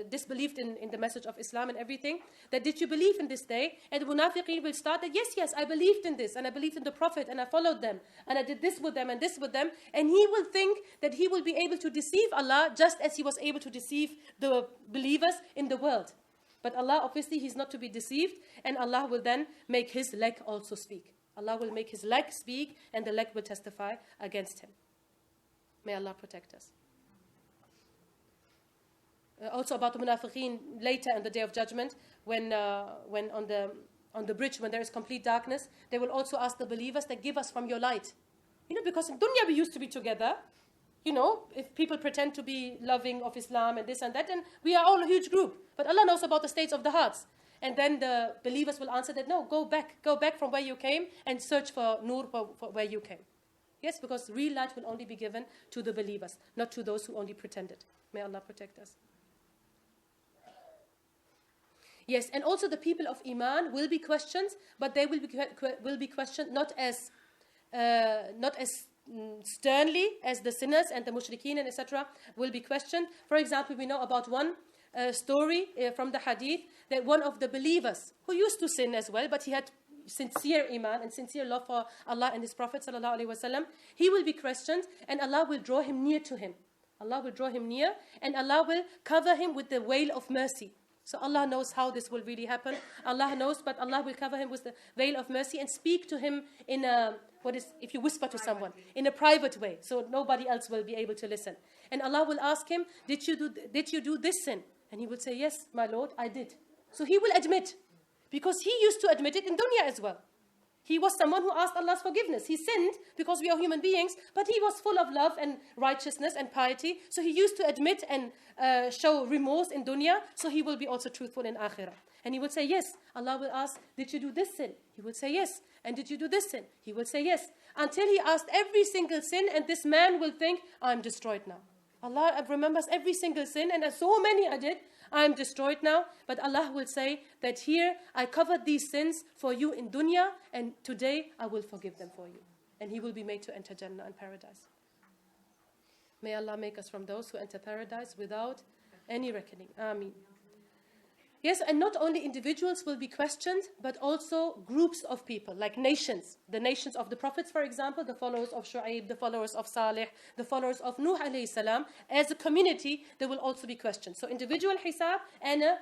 disbelieved in the message of Islam and everything, that did you believe in this day? And the munafiqeen will start that, yes, I believed in this, and I believed in the Prophet, and I followed them, and I did this with them, and this with them, and he will think that he will be able to deceive Allah, just as he was able to deceive the believers in the world. But Allah, obviously, He's not to be deceived, and Allah will then make His leg also speak. Allah will make His leg speak, and the leg will testify against him. May Allah protect us. Also about the munafiqeen later on the Day of Judgment, when on the on the bridge when there is complete darkness, they will also ask the believers that give us from your light. Because in dunya we used to be together. If people pretend to be loving of Islam and this and that, and we are all a huge group. But Allah knows about the states of the hearts. And then the believers will answer that, no, go back from where you came and search for nur for where you came. Yes, because real light will only be given to the believers, not to those who only pretended. May Allah protect us. Yes, and also the people of Iman will be questioned, but they will be questioned not as sternly as the sinners and the mushrikeen and etc. will be questioned. For example, we know about one story from the hadith that one of the believers who used to sin as well, but he had sincere iman and sincere love for Allah and His Prophet sallallahu alaihi wasallam, he will be questioned and Allah will draw him near to him. Allah will draw him near and Allah will cover him with the veil of mercy. So Allah knows how this will really happen. Allah knows, but Allah will cover him with the veil of mercy and speak to him in a, if you whisper to someone, in a private way, so nobody else will be able to listen. And Allah will ask him, did you do this sin? And he will say, yes, my Lord, I did. So he will admit, because he used to admit it in dunya as well. He was someone who asked Allah's forgiveness. He sinned because we are human beings, but he was full of love and righteousness and piety. So he used to admit and show remorse in dunya, so he will be also truthful in akhirah. And he will say, yes. Allah will ask, did you do this sin? He will say, yes. And did you do this sin? He will say, yes. Until he asked every single sin, and this man will think, I'm destroyed now. Allah remembers every single sin, and as so many I did, I am destroyed now. But Allah will say that here, I covered these sins for you in dunya, and today I will forgive them for you. And he will be made to enter Jannah and paradise. May Allah make us from those who enter paradise without any reckoning. Ameen. Yes, and not only individuals will be questioned, but also groups of people, like nations. The nations of the prophets, for example, the followers of Shu'aib, the followers of Salih, the followers of Nuh alayhi salam. As a community, they will also be questioned. So individual hisab and a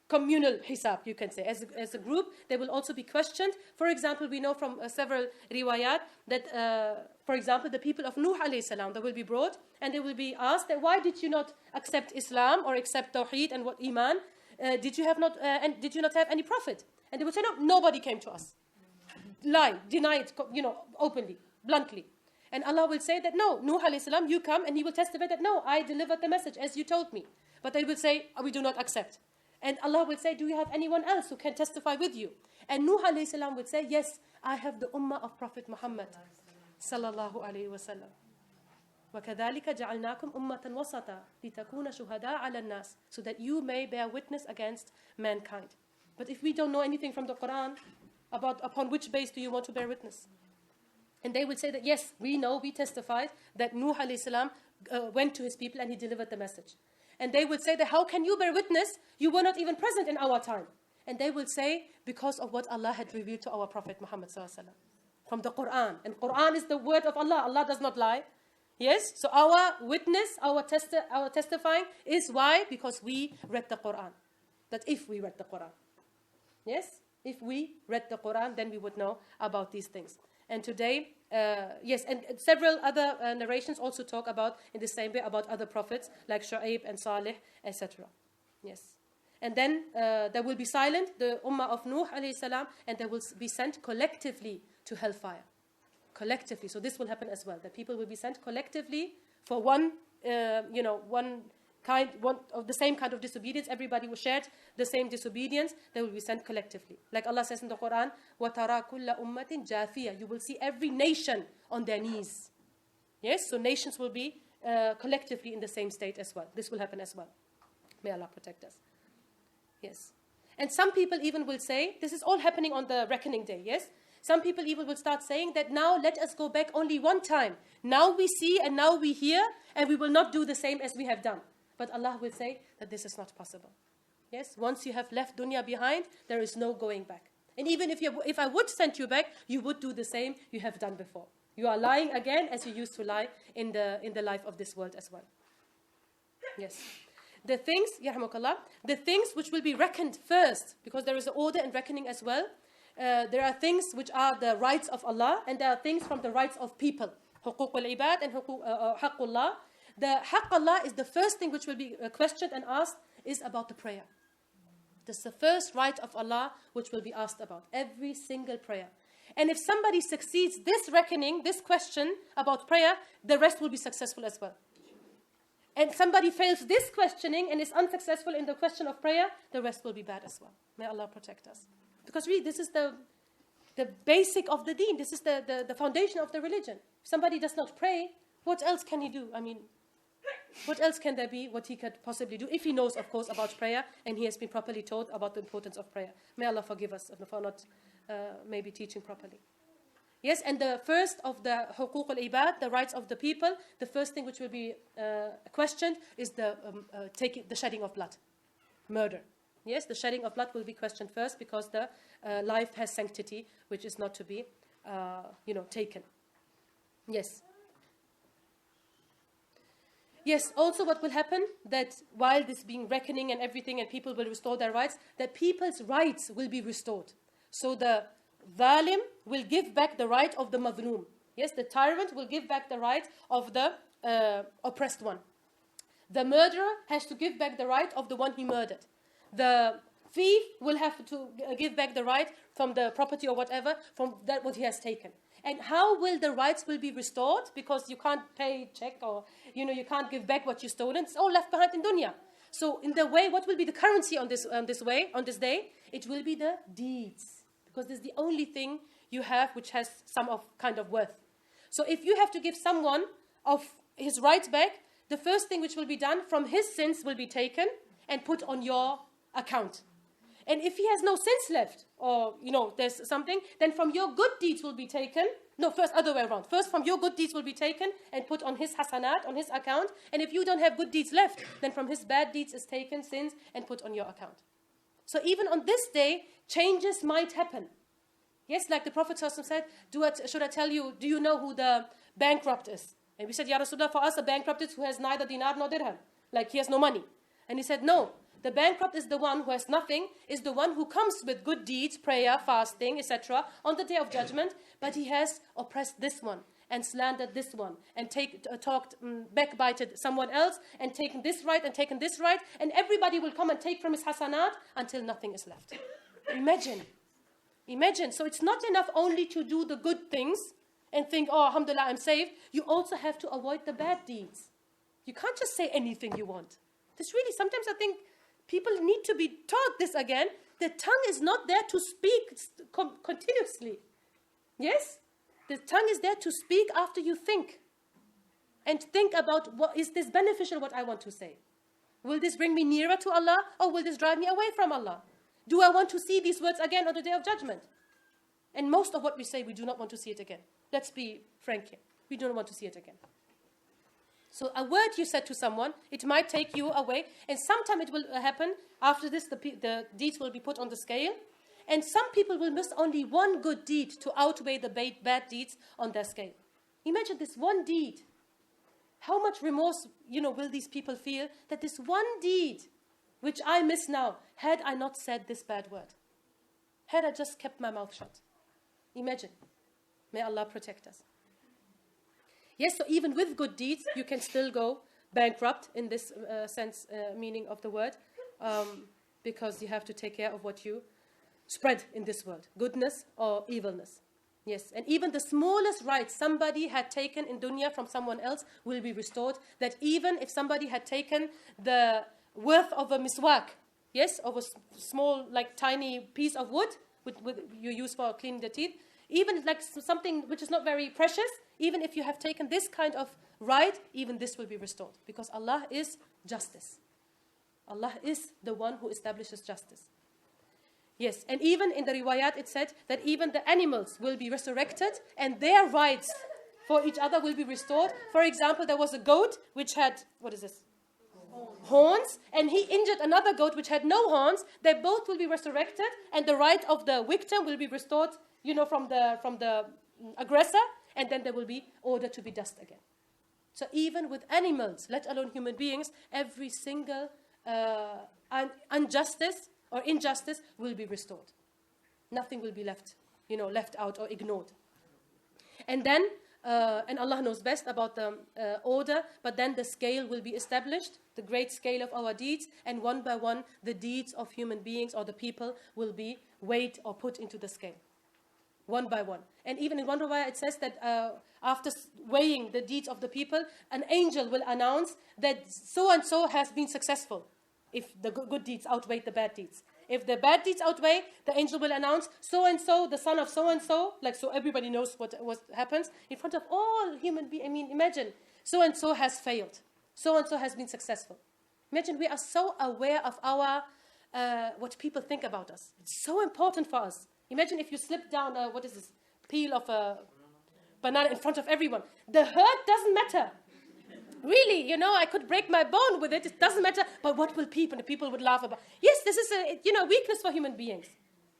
communal hisab, you can say. As a group, they will also be questioned. For example, we know from several riwayat that, for example, the people of Nuh alayhi salam, they will be brought and they will be asked that why did you not accept Islam or accept Tawheed and what Iman? Did you not have any prophet? And they would say, no, nobody came to us. Lie, deny it, openly, bluntly. And Allah will say that, no, Nuh alayhi salam, you come, and he will testify that, no, I delivered the message as you told me. But they will say, we do not accept. And Allah will say, do you have anyone else who can testify with you? And Nuh alayhi salam would say, yes, I have the ummah of Prophet Muhammad sallallahu alayhi wa sallam. وَكَذَلِكَ جَعَلْنَاكُمْ أُمَّةً وَسَطًا لِتَكُونَ شُهَدَاءَ عَلَى النَّاسِ, so that you may bear witness against mankind. But if we don't know anything from the Quran, upon which base do you want to bear witness? And they will say that, yes, we know, we testified that Nuh alayhi salam went to his people and he delivered the message. And they will say that, how can you bear witness? You were not even present in our time. And they will say, because of what Allah had revealed to our Prophet Muhammad sallallahu alaihi wasallam from the Quran. And Quran is the word of Allah. Allah does not lie. Yes, so our witness, our testifying is why? Because we read the Quran. That if we read the Quran. Yes, if we read the Quran, then we would know about these things. And today, yes, and several other narrations also talk about, in the same way, about other prophets, like Shu'aib and Salih, etc. Yes. And then there will be silent, the ummah of Nuh alayhi salam, and they will be sent collectively to hellfire. Collectively. So this will happen as well, that people will be sent collectively for one of the same kind of disobedience. Everybody who shared the same disobedience, they will be sent collectively. Like Allah says in the Quran, وَتَرَى كُلَّ أُمَّةٍ جَاثِيَةٍ, you will see every nation on their knees. Yes, so nations will be collectively in the same state as well. This will happen as well. May Allah protect us. Yes. And some people even will say, this is all happening on the reckoning day, yes? Some people even will start saying that now let us go back only one time. Now we see and now we hear, and we will not do the same as we have done. But Allah will say that this is not possible. Yes, once you have left dunya behind, there is no going back. And even if I would send you back, you would do the same you have done before. You are lying again as you used to lie in the life of this world as well. Yes. The things which will be reckoned first, because there is an order in reckoning as well. There are things which are the rights of Allah, and there are things from the rights of people. حقوق العباد and حق الله. The haqq Allah is the first thing which will be questioned and asked is about the prayer. This is the first right of Allah which will be asked about. Every single prayer. And if somebody succeeds this reckoning, this question about prayer, the rest will be successful as well. And somebody fails this questioning and is unsuccessful in the question of prayer, the rest will be bad as well. May Allah protect us. Because really, this is the basic of the deen. This is the foundation of the religion. If somebody does not pray, what else can he do? I mean, what else can there be, what he could possibly do, if he knows, of course, about prayer, and he has been properly taught about the importance of prayer. May Allah forgive us for not maybe teaching properly. Yes, and the first of the huquq al-ibad, the rights of the people, the first thing which will be questioned is the shedding of blood, murder. Yes, the shedding of blood will be questioned first because the life has sanctity, which is not to be, taken. Yes. Yes, also what will happen, that while this being reckoning and everything and people will restore their rights, that people's rights will be restored. So the zalim will give back the right of the madhloom. Yes, the tyrant will give back the right of the oppressed one. The murderer has to give back the right of the one he murdered. The thief will have to give back the right from the property or whatever, from that what he has taken. And how will the rights will be restored? Because you can't pay check or, you can't give back what you stolen. It's all left behind in dunya. So in the way, what will be the currency on this day? It will be the deeds. Because this is the only thing you have which has some of kind of worth. So if you have to give someone of his rights back, the first thing which will be done from his sins will be taken and put on your account. And if he has no sins left, or, there's something, then from your good deeds will be taken. No, first, other way around. First, from your good deeds will be taken and put on his hasanat, on his account. And if you don't have good deeds left, then from his bad deeds is taken, sins, and put on your account. So even on this day, changes might happen. Yes, like the Prophet said, should I tell you, do you know who the bankrupt is? And we said, Ya Rasulullah, for us, a bankrupt is who has neither dinar nor dirham. Like he has no money. And he said, no. The bankrupt is the one who has nothing, is the one who comes with good deeds, prayer, fasting, etc. on the day of judgment, but he has oppressed this one and slandered this one and backbited someone else and taken this right and taken this right, and everybody will come and take from his hasanat until nothing is left. Imagine. So it's not enough only to do the good things and think, oh, alhamdulillah, I'm saved. You also have to avoid the bad deeds. You can't just say anything you want. This really, sometimes I think, people need to be taught this again. The tongue is not there to speak continuously. Yes? The tongue is there to speak after you think. And think about, is this beneficial what I want to say? Will this bring me nearer to Allah, or will this drive me away from Allah? Do I want to see these words again on the day of judgment? And most of what we say, we do not want to see it again. Let's be frank here. We do not want to see it again. So a word you said to someone, it might take you away. And sometime it will happen. After this, the deeds will be put on the scale. And some people will miss only one good deed to outweigh the bad deeds on their scale. Imagine this one deed. How much remorse, will these people feel that this one deed, which I miss now, had I not said this bad word? Had I just kept my mouth shut? Imagine. May Allah protect us. Yes, so even with good deeds, you can still go bankrupt in this meaning of the word, because you have to take care of what you spread in this world, goodness or evilness. Yes, and even the smallest right somebody had taken in dunya from someone else will be restored. That even if somebody had taken the worth of a miswak, yes, of a small, like tiny piece of wood, with you use for cleaning the teeth, even like something which is not very precious, even if you have taken this kind of right, even this will be restored. Because Allah is justice. Allah is the one who establishes justice. Yes, and even in the riwayat it said that even the animals will be resurrected and their rights for each other will be restored. For example, there was a goat which had, what is this? Horns, and he injured another goat which had no horns. They both will be resurrected, and the right of the victim will be restored, from the aggressor, and then there will be order to be dust again. So even with animals, let alone human beings, every single injustice or injustice will be restored. Nothing will be left out or ignored. And then and Allah knows best about the order, but then the scale will be established, the great scale of our deeds, and one by one, the deeds of human beings or the people will be weighed or put into the scale, one by one. And even in one riwayah, it says that after weighing the deeds of the people, an angel will announce that so-and-so has been successful, if the good deeds outweigh the bad deeds. If the bad deeds outweigh, the angel will announce, so-and-so, the son of so-and-so, like so everybody knows what happens, in front of all human beings. I mean, imagine, so-and-so has failed. So-and-so has been successful. Imagine we are so aware of our, what people think about us. It's so important for us. Imagine if you slip down, what is this, peel of a banana in front of everyone. The hurt doesn't matter. Really, I could break my bone with it. It doesn't matter. But what will people? The people would laugh about. Yes, this is a weakness for human beings.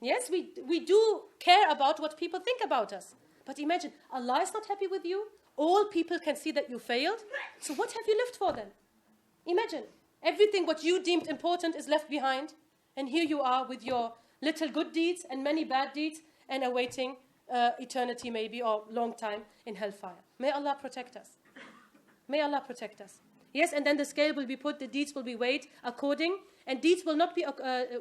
Yes, we do care about what people think about us. But imagine, Allah is not happy with you. All people can see that you failed. So what have you lived for then? Imagine, everything what you deemed important is left behind. And here you are with your little good deeds and many bad deeds and awaiting eternity maybe or long time in hellfire. May Allah protect us. May Allah protect us. Yes, and then the scale will be put, the deeds will be weighed according, and deeds will not be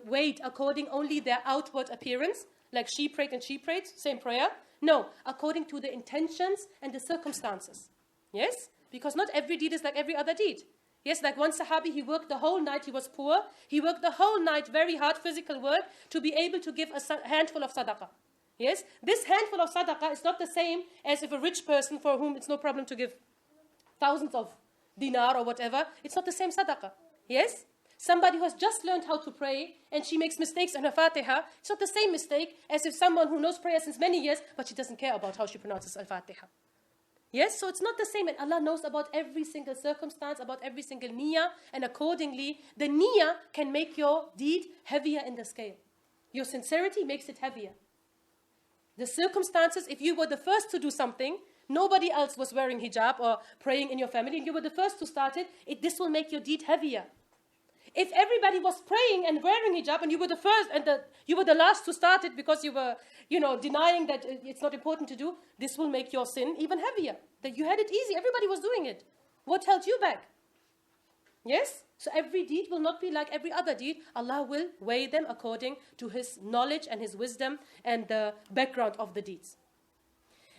weighed according only their outward appearance, like she prayed and she prayed, same prayer. No, according to the intentions and the circumstances. Yes, because not every deed is like every other deed. Yes, like one Sahabi, he worked the whole night, he was poor. He worked the whole night, very hard physical work, to be able to give a handful of sadaqah. Yes, this handful of sadaqah is not the same as if a rich person for whom it's no problem to give thousands of dinar or whatever, it's not the same sadaqah. Yes? Somebody who has just learned how to pray and she makes mistakes in her Fatiha, it's not the same mistake as if someone who knows prayer since many years, but she doesn't care about how she pronounces Al-Fatiha. Yes? So it's not the same, and Allah knows about every single circumstance, about every single niyyah, and accordingly, the niyyah can make your deed heavier in the scale. Your sincerity makes it heavier. The circumstances, if you were the first to do something, nobody else was wearing hijab or praying in your family, and you were the first to start it, this will make your deed heavier. If everybody was praying and wearing hijab and you were the first and you were the last to start it because you were, denying that it's not important to do, this will make your sin even heavier. That you had it easy, everybody was doing it. What held you back? Yes? So every deed will not be like every other deed. Allah will weigh them according to His knowledge and His wisdom and the background of the deeds.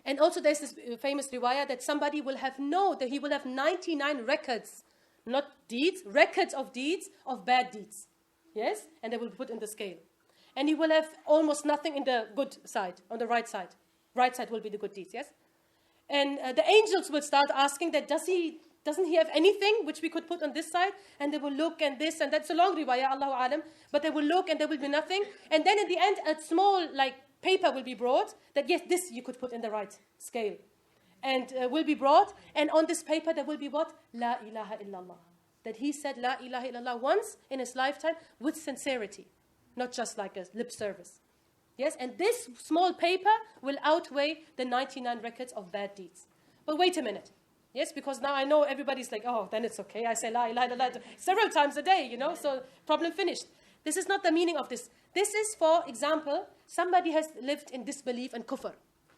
And also there's this famous riwayah that somebody will have that he will have 99 records, not deeds, records of deeds of bad deeds. Yes? And they will be put in the scale. And he will have almost nothing in the good side, on the right side. Right side will be the good deeds, yes? And the angels will start asking that, doesn't he have anything which we could put on this side? And they will look and this, and that's a long riwayah, Allahu Alam. But they will look and there will be nothing. And then in the end, a small, paper will be brought, that yes, this you could put in the right scale. And will be brought, and on this paper there will be what? La ilaha illallah. That he said La ilaha illallah once in his lifetime with sincerity, not just like a lip service. Yes, and this small paper will outweigh the 99 records of bad deeds. But wait a minute. Yes, because now I know everybody's like, oh, then it's okay. I say La ilaha illallah several times a day, so problem finished. This is not the meaning of this. This is, for example, somebody has lived in disbelief and kufr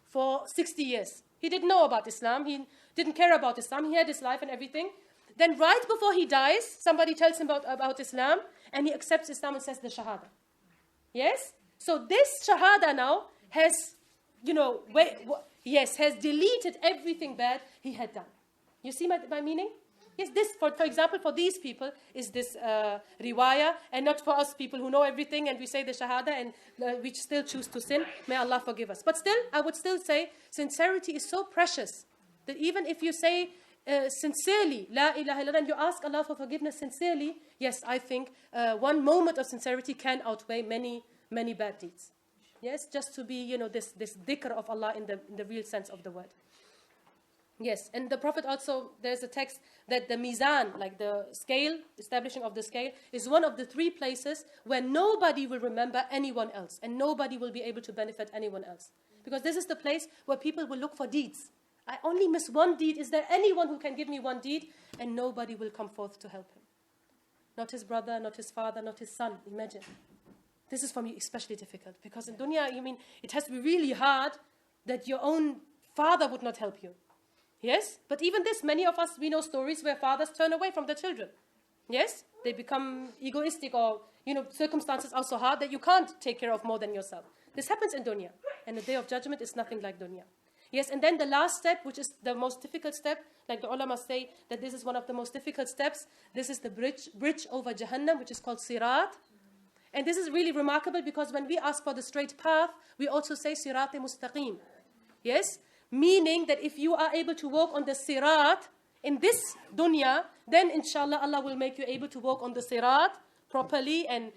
for 60 years. He didn't know about Islam. He didn't care about Islam. He had his life and everything. Then right before he dies, somebody tells him about Islam, and he accepts Islam and says the Shahada. Yes? So this Shahada now has, has deleted everything bad he had done. You see my meaning? Yes, this, for example, for these people, is this riwayah, and not for us people who know everything and we say the Shahada and we still choose to sin. May Allah forgive us. But still, I would still say, sincerity is so precious that even if you say sincerely, La ilaha illallah, and you ask Allah for forgiveness sincerely, yes, I think one moment of sincerity can outweigh many, many bad deeds. Yes, just to be, this dhikr of Allah in the real sense of the word. Yes, and the Prophet also, there's a text that the mizan, like the scale, establishing of the scale, is one of the 3 places where nobody will remember anyone else and nobody will be able to benefit anyone else. Because this is the place where people will look for deeds. I only miss one deed. Is there anyone who can give me one deed? And nobody will come forth to help him. Not his brother, not his father, not his son. Imagine. This is for me especially difficult. Because in dunya, it has to be really hard that your own father would not help you. Yes? But even this, many of us, we know stories where fathers turn away from their children. Yes? They become egoistic, or, circumstances are so hard that you can't take care of more than yourself. This happens in dunya. And the day of judgment is nothing like dunya. Yes, and then the last step, which is the most difficult step, like the ulama say that this is one of the most difficult steps. This is the bridge over Jahannam, which is called Sirat. And this is really remarkable because when we ask for the straight path, we also say Sirat Mustaqim. Yes? Meaning that if you are able to walk on the Sirat in this dunya, then inshallah Allah will make you able to walk on the Sirat properly and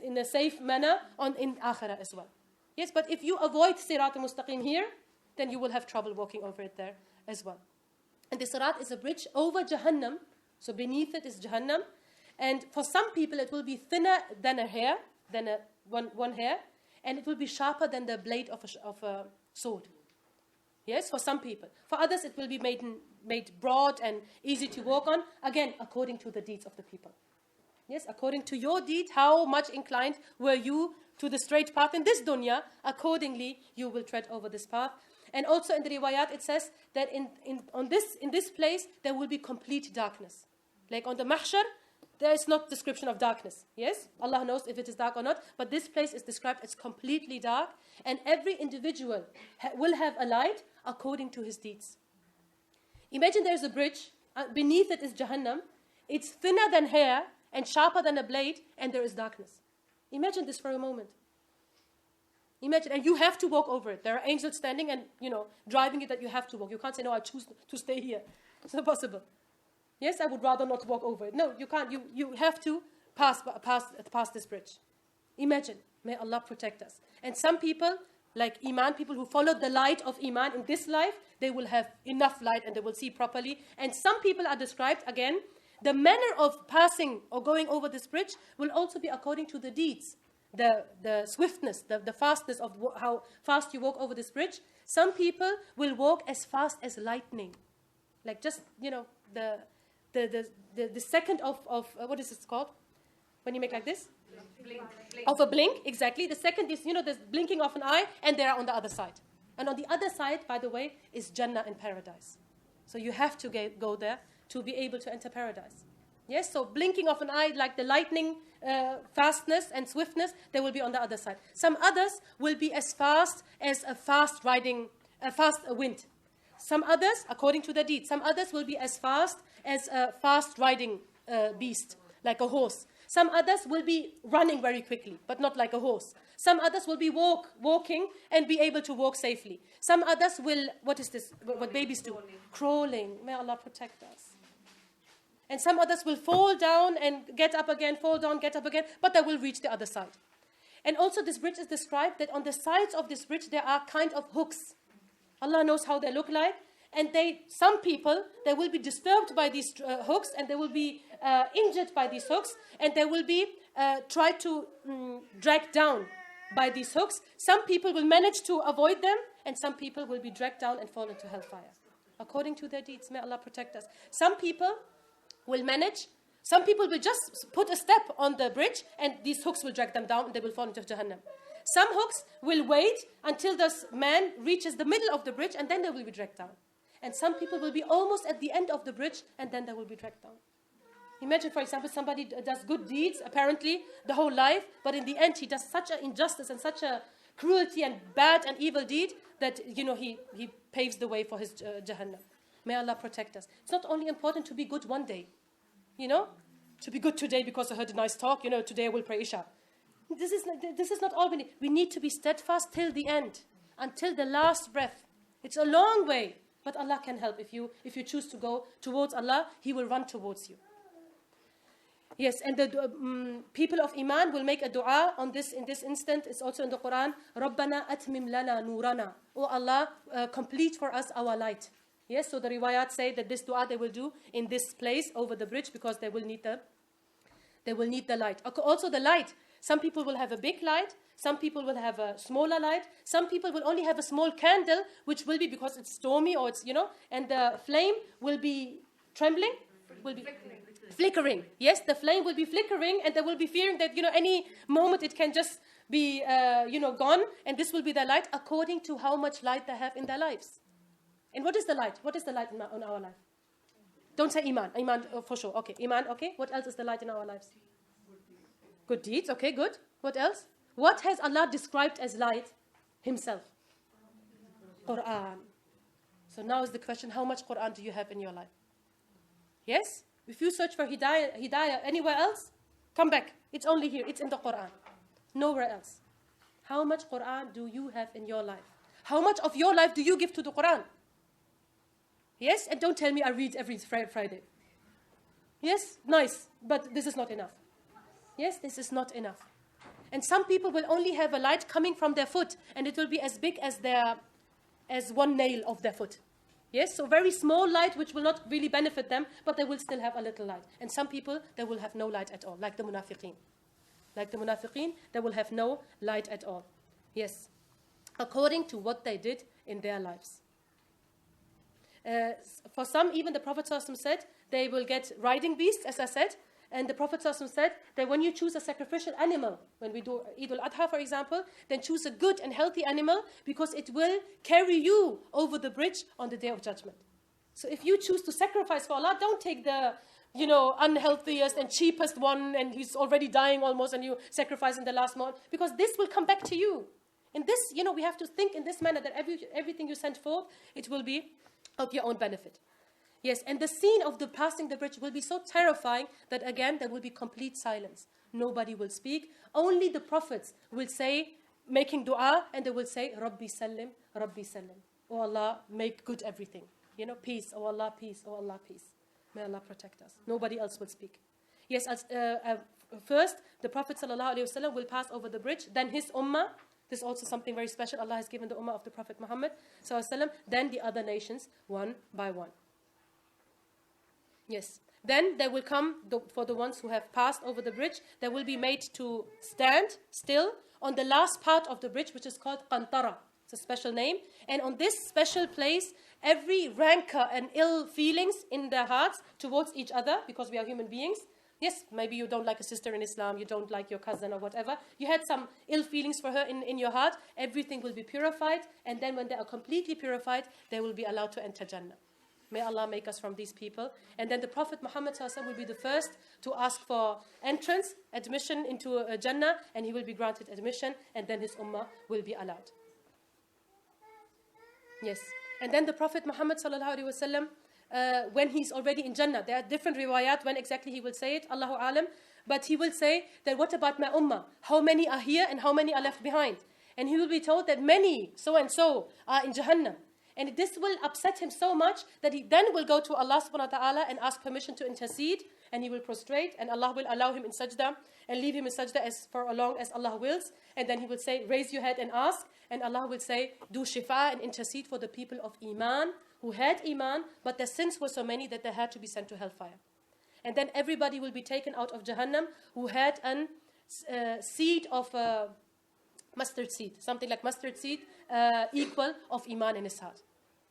in a safe manner in Akhirah as well. Yes, but if you avoid Sirat Mustaqim here, then you will have trouble walking over it there as well. And the Sirat is a bridge over Jahannam. So beneath it is Jahannam. And for some people, it will be thinner than a hair, than one hair. And it will be sharper than the blade of a sword. Yes, for some people. For others, it will be made broad and easy to walk on. Again, according to the deeds of the people. Yes, according to your deed, how much inclined were you to the straight path in this dunya, accordingly you will tread over this path. And also in the riwayat it says that in this place there will be complete darkness. Like on the mahshar, there is not description of darkness. Yes, Allah knows if it is dark or not, but this place is described as completely dark, and every individual will have a light according to his deeds. Imagine there is a bridge, beneath it is Jahannam, it's thinner than hair and sharper than a blade, and there is darkness. Imagine this for a moment. Imagine, and you have to walk over it. There are angels standing and, driving it that you have to walk. You can't say, no, I choose to stay here. It's not possible. Yes, I would rather not walk over it. No, you can't. You have to pass this bridge. Imagine. May Allah protect us. And some people, like Iman, people who follow the light of Iman in this life, they will have enough light and they will see properly. And some people are described, again, the manner of passing or going over this bridge will also be according to the deeds. The swiftness, the fastness of how fast you walk over this bridge. Some people will walk as fast as lightning. Like just, the second of what is it called? When you make like this? Blink. Of a blink, exactly. The second is, the blinking of an eye, and they are on the other side. And on the other side, by the way, is Jannah and paradise. So you have to go there to be able to enter paradise. Yes, so blinking of an eye, like the lightning fastness and swiftness, they will be on the other side. Some others will be as fast as a fast wind. Some others, according to the deed, some others will be as fast as a fast riding beast, like a horse. Some others will be running very quickly, but not like a horse. Some others will be walking and be able to walk safely. Some others will, what is this, what babies do? Crawling. May Allah protect us. And some others will fall down and get up again, fall down, get up again, but they will reach the other side. And also this bridge is described that on the sides of this bridge there are kind of hooks. Allah knows how they look like. And some people, they will be disturbed by these hooks, and they will be injured by these hooks, and they will be tried to drag down by these hooks. Some people will manage to avoid them, and some people will be dragged down and fall into hellfire. According to their deeds, may Allah protect us. Some people will manage, some people will just put a step on the bridge, and these hooks will drag them down, and they will fall into Jahannam. Some hooks will wait until this man reaches the middle of the bridge, and then they will be dragged down. And some people will be almost at the end of the bridge, and then they will be dragged down. Imagine, for example, somebody does good deeds, apparently, the whole life, but in the end he does such an injustice and such a cruelty and bad and evil deed that, he paves the way for his Jahannam. May Allah protect us. It's not only important to be good one day, to be good today because I heard a nice talk, today I will pray Isha. This is not all we need. We need to be steadfast till the end, until the last breath. It's a long way. But Allah can help. If you choose to go towards Allah, He will run towards you. Yes, and the people of Iman will make a dua in this instant. It's also in the Quran. رَبَّنَا أَتْمِمْ لَنَا نُورَنَا. Oh Allah, complete for us our light. Yes, so the riwayat say that this dua they will do in this place over the bridge because they will need the light. Also the light. Some people will have a big light. Some people will have a smaller light. Some people will only have a small candle, which will be because it's stormy or it's, and the flame will be trembling, will be flickering. Yes, the flame will be flickering, and they will be fearing that, any moment it can just be, gone, and this will be their light according to how much light they have in their lives. And what is the light? What is the light in our life? Don't say Iman. Iman for sure. Okay, Iman, okay. What else is the light in our lives? Good deeds, okay, good. What else? What has Allah described as light Himself? Quran. So now is the question, how much Quran do you have in your life? Yes? If you search for hidayah anywhere else, come back. It's only here. It's in the Quran. Nowhere else. How much Quran do you have in your life? How much of your life do you give to the Quran? Yes? And don't tell me I read every Friday. Yes? Nice. But this is not enough. Yes? This is not enough. And some people will only have a light coming from their foot, and it will be as big as one nail of their foot. Yes? So very small light which will not really benefit them, but they will still have a little light. And some people, they will have no light at all, like the munafiqeen. Like the munafiqeen, they will have no light at all. Yes. According to what they did in their lives. For some, even the Prophet ﷺ said, they will get riding beasts, as I said. And the Prophet ﷺ said that when you choose a sacrificial animal, when we do Eid al-Adha, for example, then choose a good and healthy animal, because it will carry you over the bridge on the Day of Judgment. So if you choose to sacrifice for Allah, don't take the unhealthiest and cheapest one, and he's already dying almost, and you sacrifice in the last moment, because this will come back to you. In this, we have to think in this manner, that everything you send forth, it will be of your own benefit. Yes, and the scene of the passing the bridge will be so terrifying that again, there will be complete silence. Nobody will speak. Only the prophets will say, making dua, and they will say, Rabbi Sallim, Rabbi Sallim. Oh Allah, make good everything. Peace, oh Allah, peace, oh Allah, peace. May Allah protect us. Nobody else will speak. Yes, first, the Prophet ﷺ will pass over the bridge, then his ummah. This is also something very special. Allah has given the ummah of the Prophet Muhammad ﷺ, then the other nations, one by one. Yes. Then they will come, for the ones who have passed over the bridge, they will be made to stand still on the last part of the bridge, which is called Qantara. It's a special name. And on this special place, every rancor and ill feelings in their hearts towards each other, because we are human beings. Yes, maybe you don't like a sister in Islam, you don't like your cousin or whatever. You had some ill feelings for her in your heart. Everything will be purified. And then when they are completely purified, they will be allowed to enter Jannah. May Allah make us from these people. And then the Prophet Muhammad ﷺ will be the first to ask for entrance, admission into Jannah, and he will be granted admission, and then his ummah will be allowed. Yes. And then the Prophet Muhammad ﷺ, when he's already in Jannah, there are different riwayat when exactly he will say it, Allahu Alam, but he will say that, what about my ummah? How many are here and how many are left behind? And he will be told that many, so and so, are in Jahannam. And this will upset him so much that he then will go to Allah subhanahu wa ta'ala and ask permission to intercede, and he will prostrate, and Allah will allow him in sajda and leave him in sajda for as long as Allah wills. And then he will say, raise your head and ask, and Allah will say, do shifa and intercede for the people of Iman who had Iman, but their sins were so many that they had to be sent to hellfire. And then everybody will be taken out of Jahannam who had a seed of mustard seed, something like mustard seed, equal of Iman in his heart.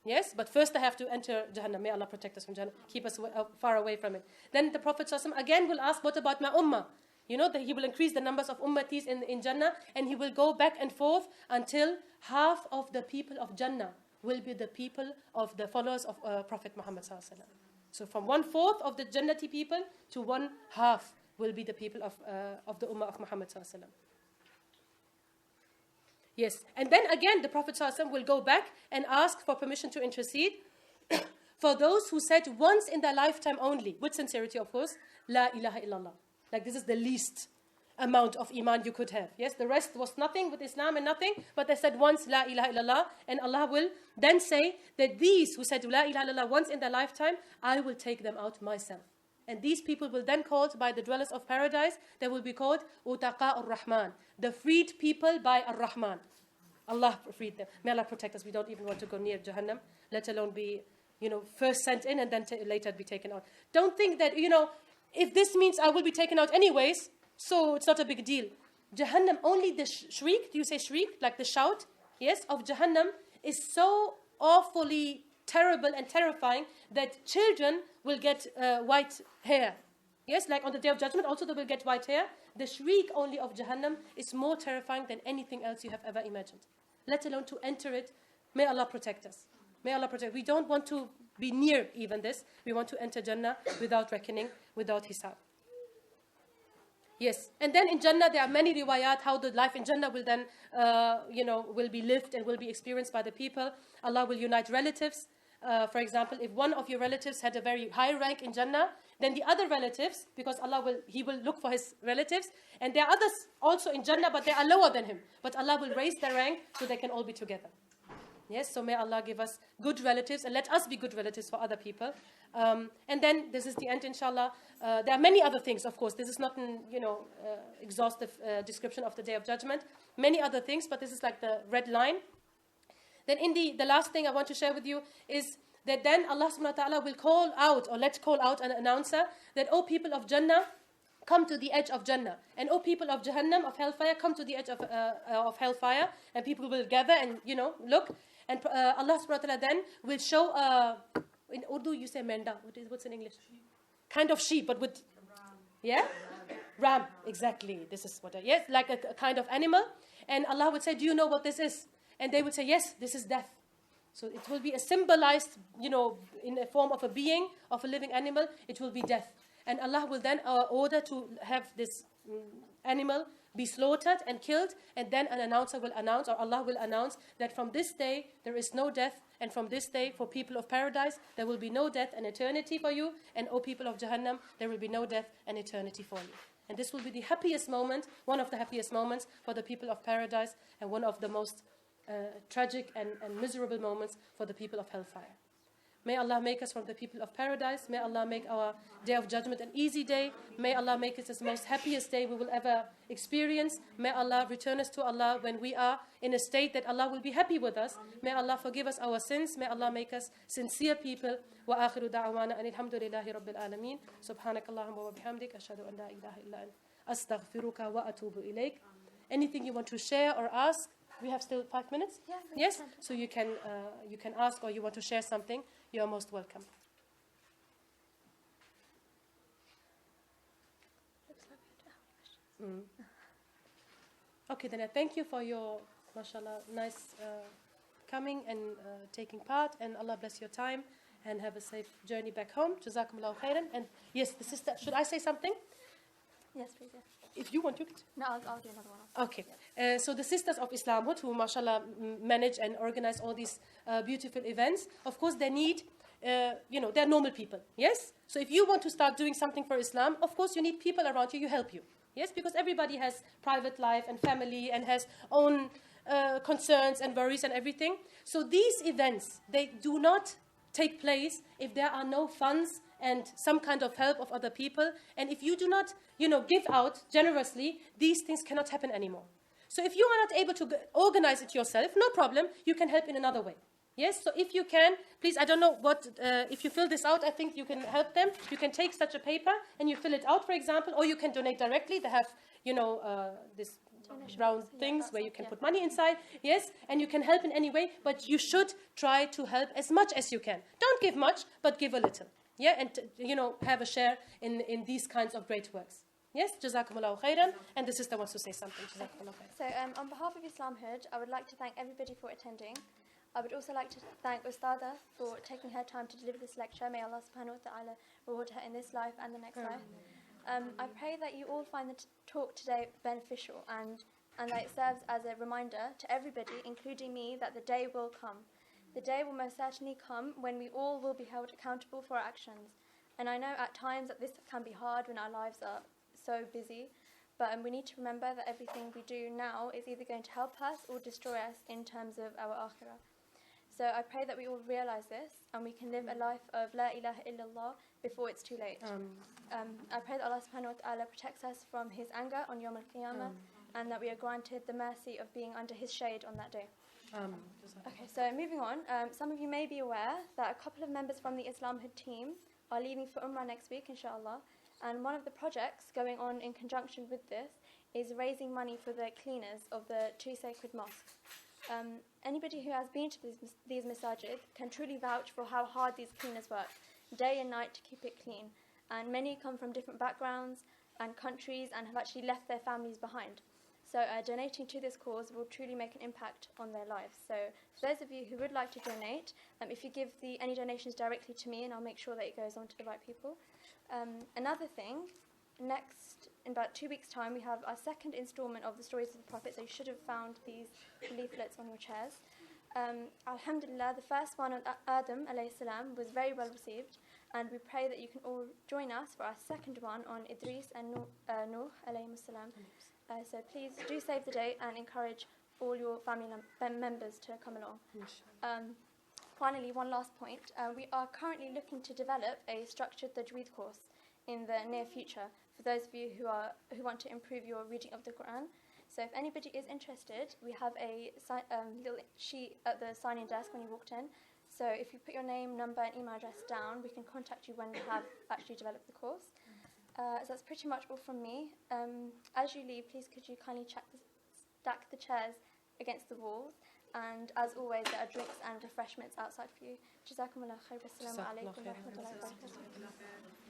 Yes, but first they have to enter Jahannam. May Allah protect us from Jahannam, keep us far away from it. Then the Prophet ﷺ again will ask, what about my ummah? That he will increase the numbers of ummatis in Jannah, and he will go back and forth until half of the people of Jannah will be the people of the followers of Prophet Muhammad ﷺ. So from 1/4 of the Jannati people to 1/2 will be the people of the ummah of Muhammad ﷺ. Yes, and then again the Prophet ﷺ will go back and ask for permission to intercede for those who said once in their lifetime only, with sincerity of course, La ilaha illallah. Like this is the least amount of Iman you could have. Yes, the rest was nothing with Islam and nothing, but they said once La ilaha illallah, and Allah will then say that these who said La ilaha illallah once in their lifetime, I will take them out myself. And these people will then called by the dwellers of paradise, they will be called Utaqa ar-Rahman, the freed people by ar-Rahman. Allah freed them. May Allah protect us. We don't even want to go near Jahannam, let alone be, first sent in and then later be taken out. Don't think that, if this means I will be taken out anyways, so it's not a big deal. Jahannam, only the shriek, do you say shriek? Like the shout, yes, of Jahannam is so awfully terrible and terrifying that children will get white hair. Yes, like on the Day of Judgment also they will get white hair. The shriek only of Jahannam is more terrifying than anything else you have ever imagined. Let alone to enter it. May Allah protect us. May Allah protect. We don't want to be near even this. We want to enter Jannah without reckoning, without hisab. Yes, and then in Jannah there are many riwayat how the life in Jannah will then, will be lived and will be experienced by the people. Allah will unite relatives. For example, if one of your relatives had a very high rank in Jannah, then the other relatives, because He will look for His relatives, and there are others also in Jannah, but they are lower than him. But Allah will raise their rank so they can all be together. Yes, so may Allah give us good relatives and let us be good relatives for other people. And then this is the end, inshallah. There are many other things, of course. This is not an exhaustive description of the Day of Judgment. Many other things, but this is like the red line. Then in the last thing I want to share with you is that then Allah subhanahu wa ta'ala will call out, or let's call out an announcer, that, O people of Jannah, come to the edge of Jannah. And O people of Jahannam, of hellfire, come to the edge of hellfire. And people will gather and, look. And Allah subhanahu wa ta'ala then will show, in Urdu you say menda, what's in English? Kind of sheep, but with, yeah? Ram, exactly. This is what, yes, like a kind of animal. And Allah would say, do you know what this is? And they would say, yes, this is death. So it will be a symbolized, in a form of a being, of a living animal, it will be death. And Allah will then order to have this animal be slaughtered and killed, and then an announcer will announce, or Allah will announce, that from this day there is no death, and from this day for people of paradise there will be no death and eternity for you, and O people of Jahannam, there will be no death and eternity for you. And this will be the happiest moment, one of the happiest moments for the people of paradise, and one of the most tragic and miserable moments for the people of hellfire. May Allah make us from the people of paradise. May Allah make our Day of Judgment an easy day. May Allah make it the most happiest day we will ever experience. May Allah return us to Allah when we are in a state that Allah will be happy with us. May Allah forgive us our sins. May Allah make us sincere people. وآخر دعوانا أن الحمد لله رب العالمين سبحانك اللهم وبحمدك أشهد أن لا إله إلا أنت أستغفرك وأتوب إليك. Anything you want to share or ask? We have still 5 minutes? Yeah, yes? So you can ask, or you want to share something, you are most welcome. Looks like we have questions. Okay, then I thank you for your, mashallah, nice coming and taking part, and Allah bless your time, and have a safe journey back home. Jazakumullahu khairan. And yes, the sister, should I say something? Yes, please, yeah. If you want to. No, I'll do another one. Okay. So the Sisters of IslamHood, who mashallah manage and organize all these beautiful events, of course they need, they're normal people, yes? So if you want to start doing something for Islam, of course you need people around you who help you, yes? Because everybody has private life and family and has own concerns and worries and everything. So these events, they do not take place if there are no funds and some kind of help of other people. And if you do not, give out generously, these things cannot happen anymore. So if you are not able to organize it yourself, no problem, you can help in another way. Yes, so if you can, please, I don't know what, if you fill this out, I think you can help them. You can take such a paper and you fill it out, for example, or you can donate directly. They have, this brown things where you can put money inside, yes, and you can help in any way, but you should try to help as much as you can. Don't give much, but give a little. Yeah, and have a share in these kinds of great works. Yes, Jazakumullahu khairan. And the sister wants to say something. Jazakumullahu khairan. So on behalf of IslamHood, I would like to thank everybody for attending. I would also like to thank Ustadha for taking her time to deliver this lecture. May Allah subhanahu wa ta'ala reward her in this life and the next life. I pray that you all find the talk today beneficial and that it serves as a reminder to everybody, including me, that the day will come. The day will most certainly come when we all will be held accountable for our actions. And I know at times that this can be hard when our lives are so busy, but we need to remember that everything we do now is either going to help us or destroy us in terms of our akhirah. So I pray that we all realise this and we can live a life of La ilaha illallah before it's too late. I pray that Allah subhanahu wa ta'ala protects us from His anger on Yawm al-Qiyamah and that we are granted the mercy of being under His shade on that day. Okay, so moving on, some of you may be aware that a couple of members from the IslamHood team are leaving for Umrah next week, inshallah, and one of the projects going on in conjunction with this is raising money for the cleaners of the two sacred mosques. Anybody who has been to these masajid can truly vouch for how hard these cleaners work, day and night, to keep it clean, and many come from different backgrounds and countries and have actually left their families behind. So donating to this cause will truly make an impact on their lives. So for those of you who would like to donate, if you give any donations directly to me, and I'll make sure that it goes on to the right people. Another thing, next, in about 2 weeks' time, we have our second instalment of the Stories of the Prophet, so you should have found these leaflets on your chairs. Alhamdulillah, the first one on Adam alayhi salam was very well received, and we pray that you can all join us for our second one on Idris and Nuh alayhi salam. So please do save the date and encourage all your family members to come along. Finally, one last point. We are currently looking to develop a structured tajweed course in the near future for those of you who want to improve your reading of the Quran. So if anybody is interested, we have a little sheet at the sign-in desk when you walked in. So if you put your name, number and email address down, we can contact you when we have actually developed the course. So that's pretty much all from me. As you leave, please could you kindly stack the chairs against the walls. And as always, there are drinks and refreshments outside for you. Jazakumullah khair. Wassalamu alaikum wa rahmatullahi wa barakatuh.